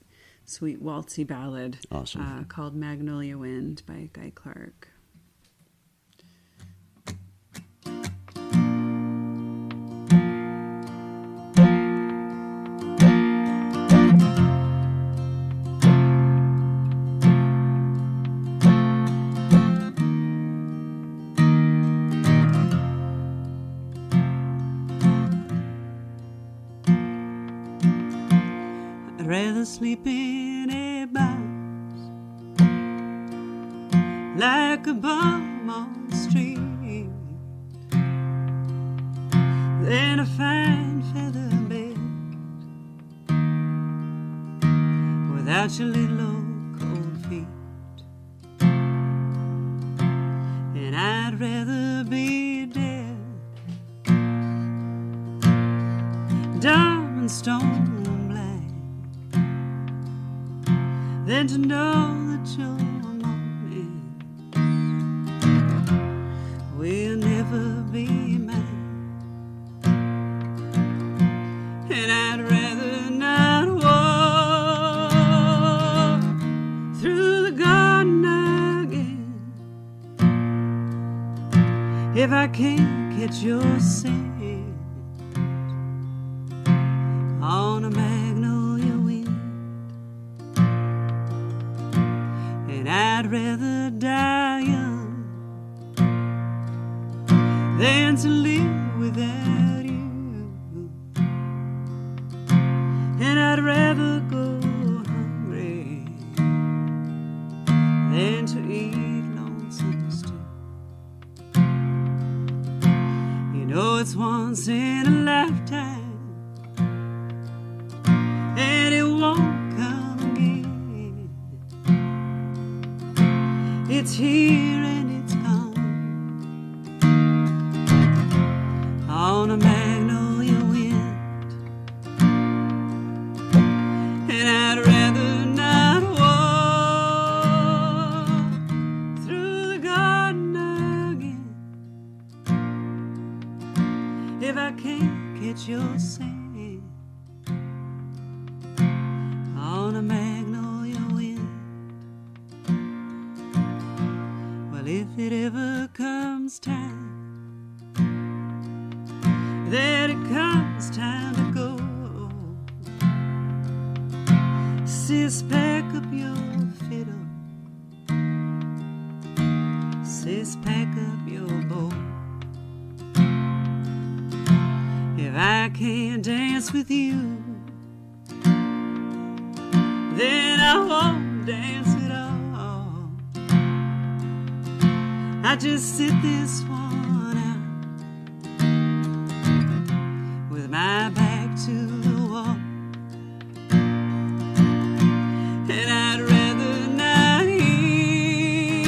waltzy ballad. Awesome. Called Magnolia Wind by Guy Clark. I'd rather sleep in a box like a bum on the street than a fine feather bed without your little old cold feet. And I'd rather be dead, dumb and stone than to know that your morning will never be mine. And I'd rather not walk through the garden again if I can't catch your scent on a magnolia wind. And I'd rather die young than to live without you. And I'd rather go hungry than to eat lonesome. it's once in a lifetime, and it won't come again. It's here and it's gone on a magnolia wind, and I'd rather not walk through the garden again if I can't catch your scent on a magnolia wind. Well, if it ever comes time that it comes time to go, sis, pack up your fiddle, sis, pack up your bow. If I can't dance with you, then I won't dance at all. I just sit this one out with my back to the wall, and I'd rather not hear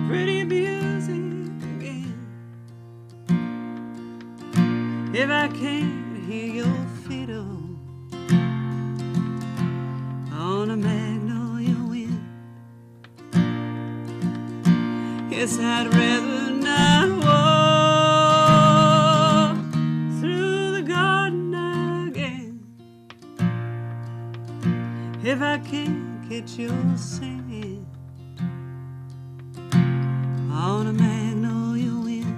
pretty music again if I can't hear your fiddle on a magnolia wind. Yes, I'd rather not walk through the garden again if I can't catch your scent on a magnolia wind.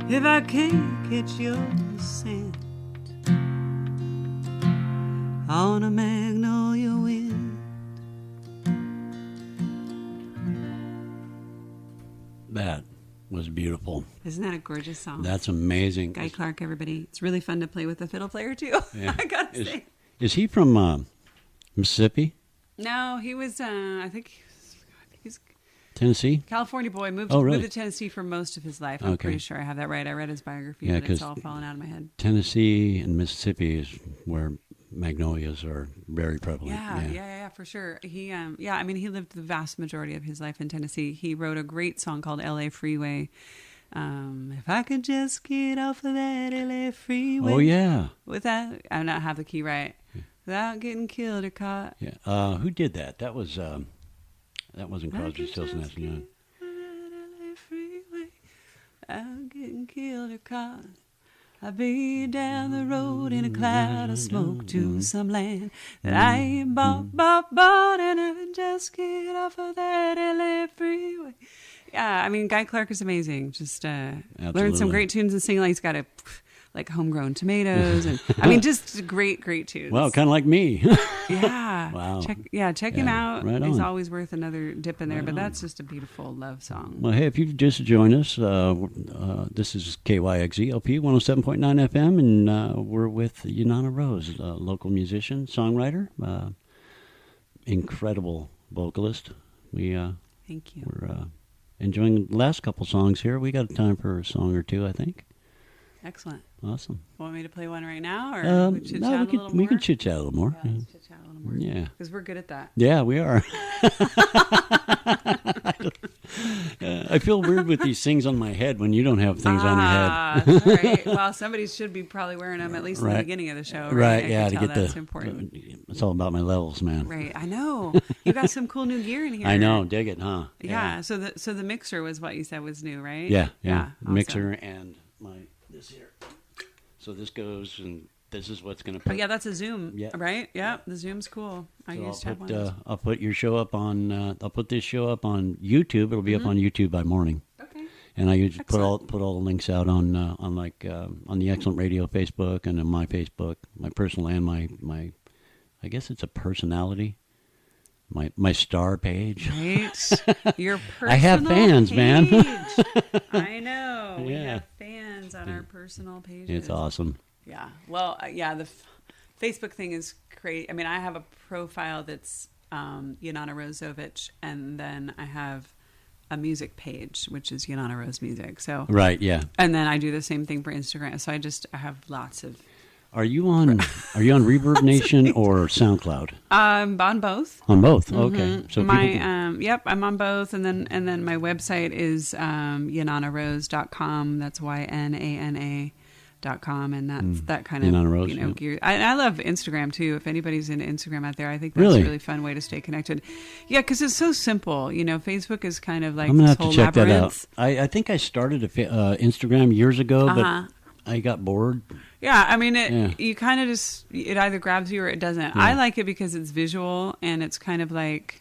If I can't catch your scent on a magnolia wind. That was beautiful. Isn't that a gorgeous song? That's amazing. Guy Clark, everybody. It's really fun to play with the fiddle player, too. Yeah. I gotta say. Is he from Mississippi? No, he was, I think he's Tennessee? California boy. Moved to Tennessee for most of his life. I'm pretty sure I have that right. I read his biography, but it's all fallen out of my head. Tennessee and Mississippi is where magnolias are very prevalent. Yeah, for sure. He, I mean, he lived the vast majority of his life in Tennessee. He wrote a great song called "L.A. Freeway." If I could just get off of that L.A. freeway. Oh yeah. Without, I don't have the key right. Without getting killed or caught. Yeah. Who did that? That wasn't Crosby, Stills, Nash & Young. Without getting killed or caught. I'll be down the road in a cloud of smoke to some land that I ain't bought, and I can just get off of that LA freeway. Yeah, I mean, Guy Clark is amazing. Just learned some great tunes and sing. Like he's got like Homegrown Tomatoes, and I mean, just great tunes. Well, kind of like me. Yeah. Wow. Check him out. Right He's on. always worth another dip in there, but that's just a beautiful love song. Well, hey, if you've just joined us, this is KYXZ LP 107.9 FM, and we're with Ynana Rose, a local musician, songwriter, incredible vocalist. Thank you. We're enjoying the last couple songs here. We got time for a song or two, I think. Excellent. Awesome. Want me to play one right now, or we chit-chat a little more? We can chit-chat a little more. Yeah, let's chit-chat a little more. Yeah. Because we're good at that. Yeah, we are. I feel weird with these things on my head when you don't have things on your head. That's all right. Well, somebody should be probably wearing them at least in the beginning of the show. Right, I yeah, can to tell get that's important. It's all about my levels, man. Right, I know. You got some cool new gear in here. I know, dig it, huh? Yeah. So the mixer was what you said was new, right? Yeah. Awesome. Mixer and this here. So this goes, and this is what's going to. Oh yeah, that's a Zoom, right? Yeah, the Zoom's cool. I used to have one. I'll put your show up on. I'll put this show up on YouTube. It'll be up on YouTube by morning. Okay. And I usually put all the links out on the Excellent Radio Facebook and on my Facebook, my personal and my I guess it's a personality. My star page. Right. Your personal I have fans, page. man. I know. We Yeah. have fans on our personal pages. It's awesome. Yeah. Well, the Facebook thing is great. I mean, I have a profile that's Ynana Rose, and then I have a music page, which is Ynana Rose Music. So Right, yeah. and then I do the same thing for Instagram. So I have lots of. Are you on Reverb Nation or SoundCloud? On both. On both. Okay. So Yep, I'm on both, and then my website is ynanarose.com. That's YNANA.com, and that's that kind of Rose, gear. I love Instagram too. If anybody's into Instagram out there, I think that's a really fun way to stay connected. Yeah, because it's so simple. Facebook is kind of like I'm gonna this have whole to check labyrinth. that out. I think I started Instagram years ago, but I got bored. Yeah, I mean, you kind of just, it either grabs you or it doesn't. Yeah. I like it because it's visual and it's kind of like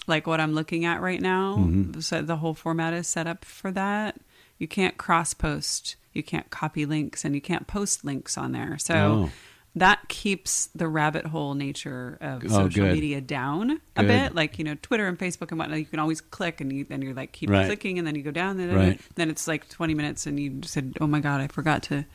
what I'm looking at right now. Mm-hmm. So the whole format is set up for that. You can't cross post, you can't copy links, and you can't post links on there. So that keeps the rabbit hole nature of social media down a bit. Like, Twitter and Facebook and whatnot, you can always click and you're like, keep clicking, and then you go down and then it's like 20 minutes and you said, oh my God, I forgot to,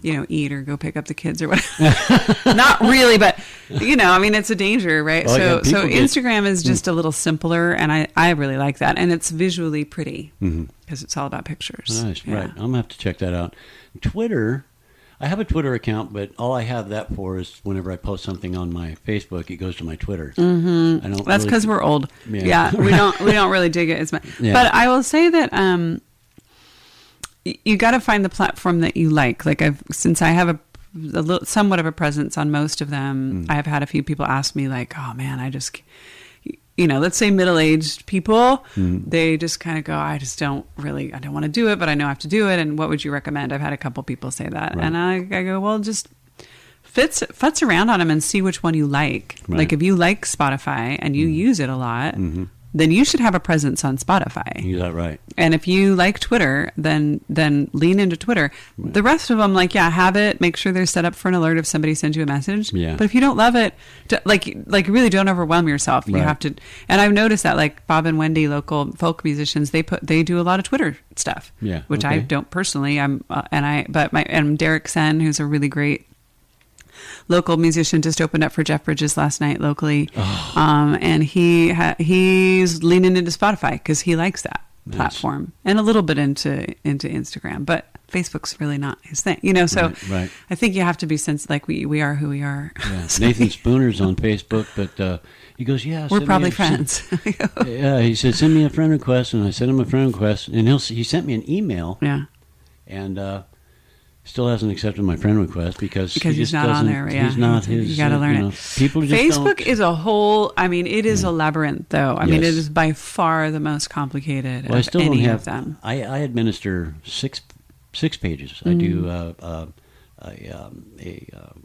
eat or go pick up the kids or whatever. Not really, but it's a danger, right? So Instagram is just a little simpler, and I really like that. And it's visually pretty because it's all about pictures. Nice, right. I'm going to have to check that out. Twitter, I have a Twitter account, but all I have that for is whenever I post something on my Facebook, it goes to my Twitter. Mm-hmm. That's because we're old. Yeah, we don't really dig it as much. Yeah. But I will say that you got to find the platform that you like. Like since I have somewhat of a presence on most of them, I have had a few people ask me like, "Oh man, I just." Let's say middle-aged people, they just kind of go, I don't want to do it, but I know I have to do it. And what would you recommend? I've had a couple people say that. Right. And I go, well, just futz around on them and see which one you like. Right. Like if you like Spotify and you use it a lot, then you should have a presence on Spotify. Is that right? And if you like Twitter, then lean into Twitter. Right. The rest of them, have it. Make sure they're set up for an alert if somebody sends you a message. Yeah. But if you don't love it, really don't overwhelm yourself. You have to. And I've noticed that Bob and Wendy, local folk musicians, they do a lot of Twitter stuff. Yeah. Which I don't personally. And Derek Sen, who's a really great local musician, just opened up for Jeff Bridges last night locally. And he's leaning into Spotify because he likes that platform, and a little bit into Instagram, but Facebook's really not his thing, so right. I think you have to be we are who we are. Yeah. Nathan Spooner's on Facebook, but he goes, we're probably friends. Yeah, he said, send me a friend request, and I sent him a friend request, and he sent me an email. Yeah. And still hasn't accepted my friend request because he's not on there. Yeah, he's not his. You got to learn it. People just Facebook is a whole. I mean, it is a labyrinth, though. I mean, it is by far the most complicated. Well, I still don't have of them. I administer six pages. I do a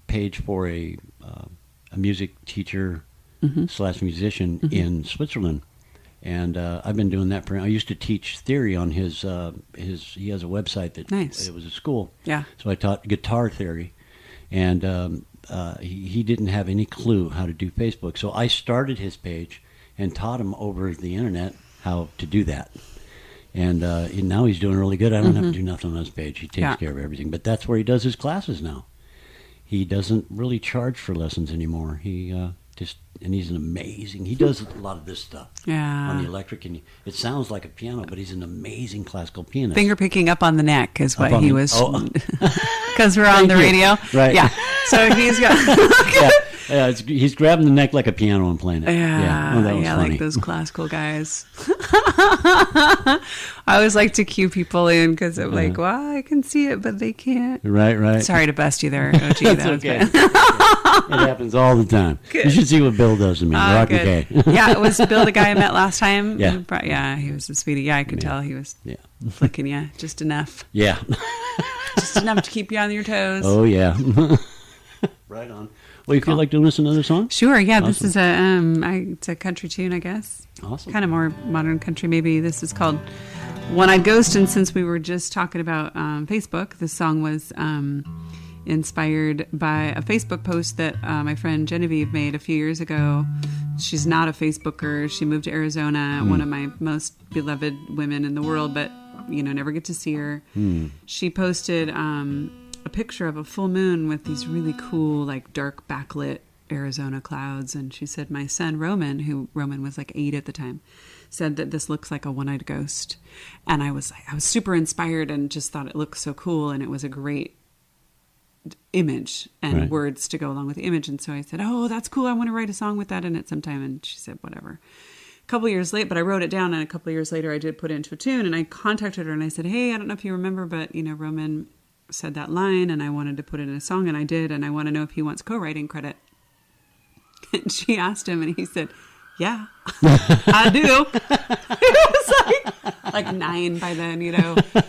page for a music teacher / musician in Switzerland. And I've been doing that I used to teach theory on his. He has a website that it was a school. Yeah. So I taught guitar theory, and he didn't have any clue how to do Facebook. So I started his page and taught him over the internet how to do that. And now he's doing really good. I don't have to do nothing on his page. He takes care of everything. But that's where he does his classes now. He doesn't really charge for lessons anymore. And he's he does a lot of this stuff on the electric, and it sounds like a piano, but he's an amazing classical pianist. Finger picking up on the neck is what he was, because we're on the radio. Right. Yeah. So he's got... he's grabbing the neck like a piano and playing it. Yeah, like those classical guys. I always like to cue people in because I'm like, well, I can see it, but they can't. Right. Sorry to bust you there, OG. That's okay. It happens all the time. Good. You should see what Bill does to me. Good. Yeah, it was Bill, the guy I met last time. Yeah. He was a sweetie. Yeah, I could tell he was flicking you just enough. Yeah. Just enough to keep you on your toes. Oh, yeah. Right on. Well, you feel like doing us another song? Sure, yeah. Awesome. This is it's a country tune, I guess. Awesome. Kind of more modern country, maybe. This is called One-Eyed Ghost, and since we were just talking about Facebook, this song was inspired by a Facebook post that my friend Genevieve made a few years ago. She's not a Facebooker. She moved to Arizona, one of my most beloved women in the world, but, never get to see her. She posted... a picture of a full moon with these really cool, dark backlit Arizona clouds. And she said, my son, Roman was 8 at the time, said that this looks like a one-eyed ghost. And I was super inspired and just thought it looked so cool. And it was a great image and words to go along with the image. And so I said, oh, that's cool. I want to write a song with that in it sometime. And she said, whatever. A couple years late, but I wrote it down. And a couple years later, I did put it into a tune. And I contacted her and I said, hey, I don't know if you remember, but, Roman said that line and I wanted to put it in a song. And I did. And I want to know if he wants co-writing credit. And she asked him and he said, yeah, I do. It was like 9 by then,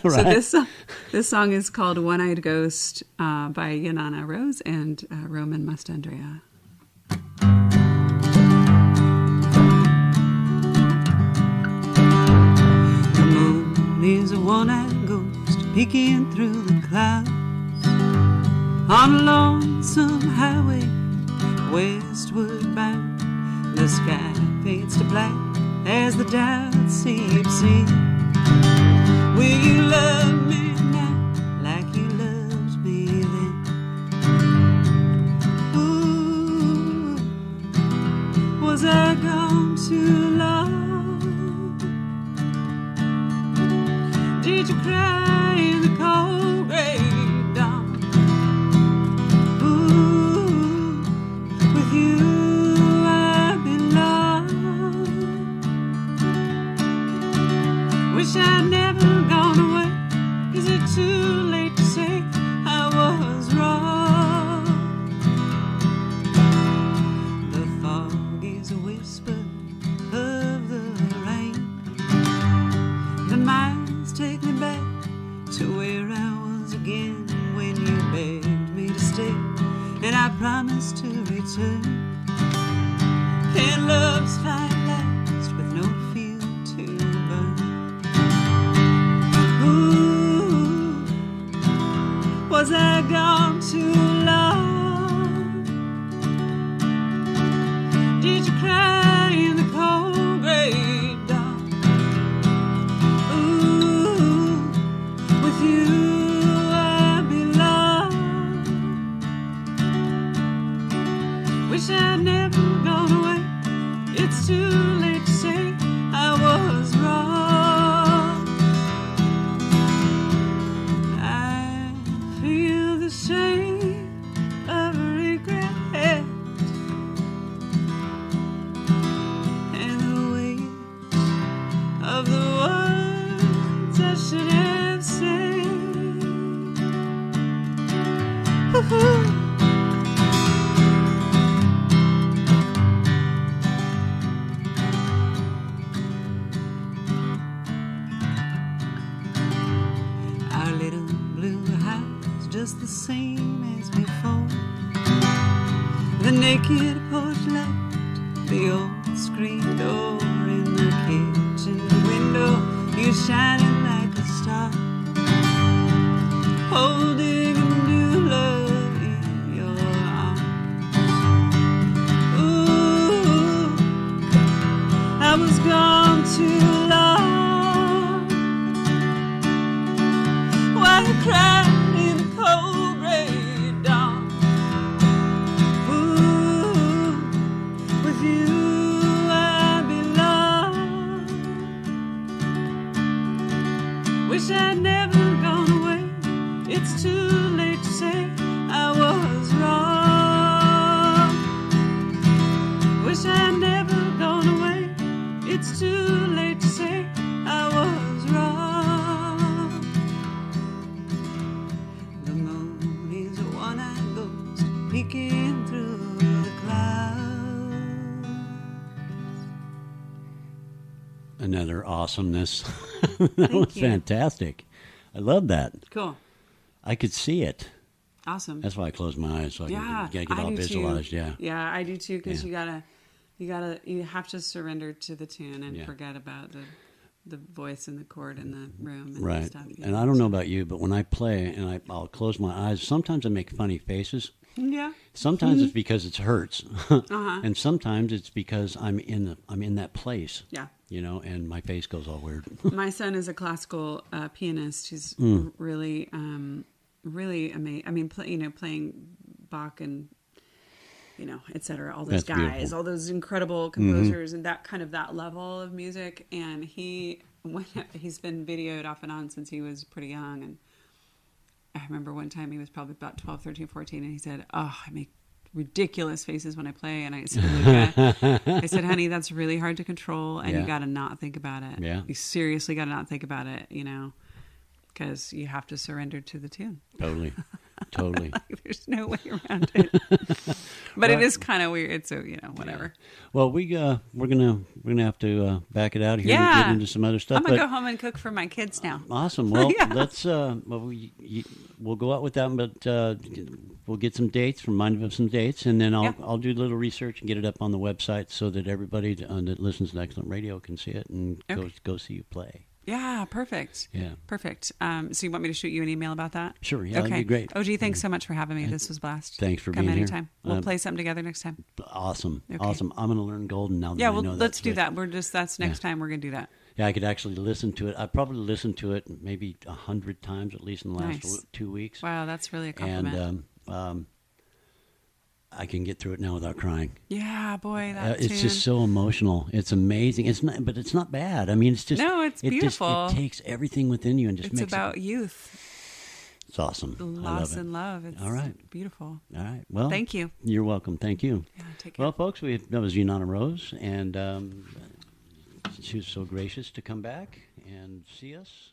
So this song is called One-Eyed Ghost by Ynana Rose and Roman Mastandrea. The moon is a one-eyed ghost peeking through the clouds on a lonesome highway westward bound. The sky fades to black as the doubt seeps in. Will you love me now like you loved me then? Ooh, was I gone too long? Did you cry in the cold gray dawn? Ooh, with you wish I'd never gone away. Is it too late to say I was wrong? The fog is a whisper of the rain. The miles take me back to where I was again when you begged me to stay, and I promised to return. Can love's fight last with no fuel to burn? Was I gone too long? Did you cry in the cold gray dawn? Ooh, with you I belong. Wish I'd never gone away. It's too late to say I was wrong. Shame of regret and the weight of the words I should have said. Our little blue house just the same as before. The naked porch light, the old screen door in the kitchen window, you shining like a star, holding a new love in your arms. Ooh, I was gone too long. Why cry in the cold gray dawn? Ooh, with you I belong. Wish I'd never gone away. It's too late to say I was wrong. Wish I'd never gone away. It's too late to say I was wrong. The moon is a one-eyed ghost peeking through the clouds. Another awesomeness. That was fantastic. I love that. Cool. I could see it. Awesome. That's why I closed my eyes so I can get I all do visualized. too. Yeah. Yeah, I do too, because Yeah. you have to surrender to the tune and Yeah. forget about the voice and the chord in the room and Right. stuff. Yeah. And I don't know about you, but when I play and I'll close my eyes, sometimes I make funny faces. Yeah. Sometimes it's because it hurts, Uh-huh. and sometimes it's because I'm in that place. Yeah. And my face goes all weird. My son is a classical pianist. He's really, really amazing. I mean, playing Bach and et cetera, all those That's guys, beautiful. all those incredible composers, and that kind of that level of music. And he's been videoed off and on since he was pretty young. And I remember one time he was probably about 12, 13, 14, and he said, "Oh, I make ridiculous faces when I play." And I said, I said, "Honey, that's really hard to control, and you got to not think about it. Yeah. You seriously got to not think about it, because you have to surrender to the tune." Totally. Like, there's no way around it. But it is kind of weird. It's so whatever. Well, we're gonna have to back it out here and get into some other stuff. I'm gonna go home and cook for my kids now. Awesome. Well, let's we'll go out with that, but we'll get some dates. Remind us of some dates, and then I'll do a little research and get it up on the website so that everybody that listens to Excellent Radio can see it and go see you play. Yeah, perfect. Yeah. Perfect. So you want me to shoot you an email about that? Sure, yeah, that'd be great. OG, thanks so much for having me. This was a blast. Thanks for Come being here. anytime. We'll play something together next time. Awesome. Okay. Awesome. I'm going to learn Golden now that Yeah, I know well, let's do right. that. That's next time we're going to do that. Yeah, I could actually listen to it. I probably listened to it maybe 100 times, at least in the last Nice. 2 weeks. Wow, that's really a compliment. And I can get through it now without crying. Yeah, boy, that It's just so emotional. It's amazing. It's not, but it's not bad. I mean, it's just it's beautiful. It takes everything within you and just it's makes about it. youth, It's awesome. loss I love and love. It's All right. beautiful. All right. Well, Thank you. You're welcome. Thank you. Yeah, take care. Well, folks, that was Ynana Rose, and she was so gracious to come back and see us.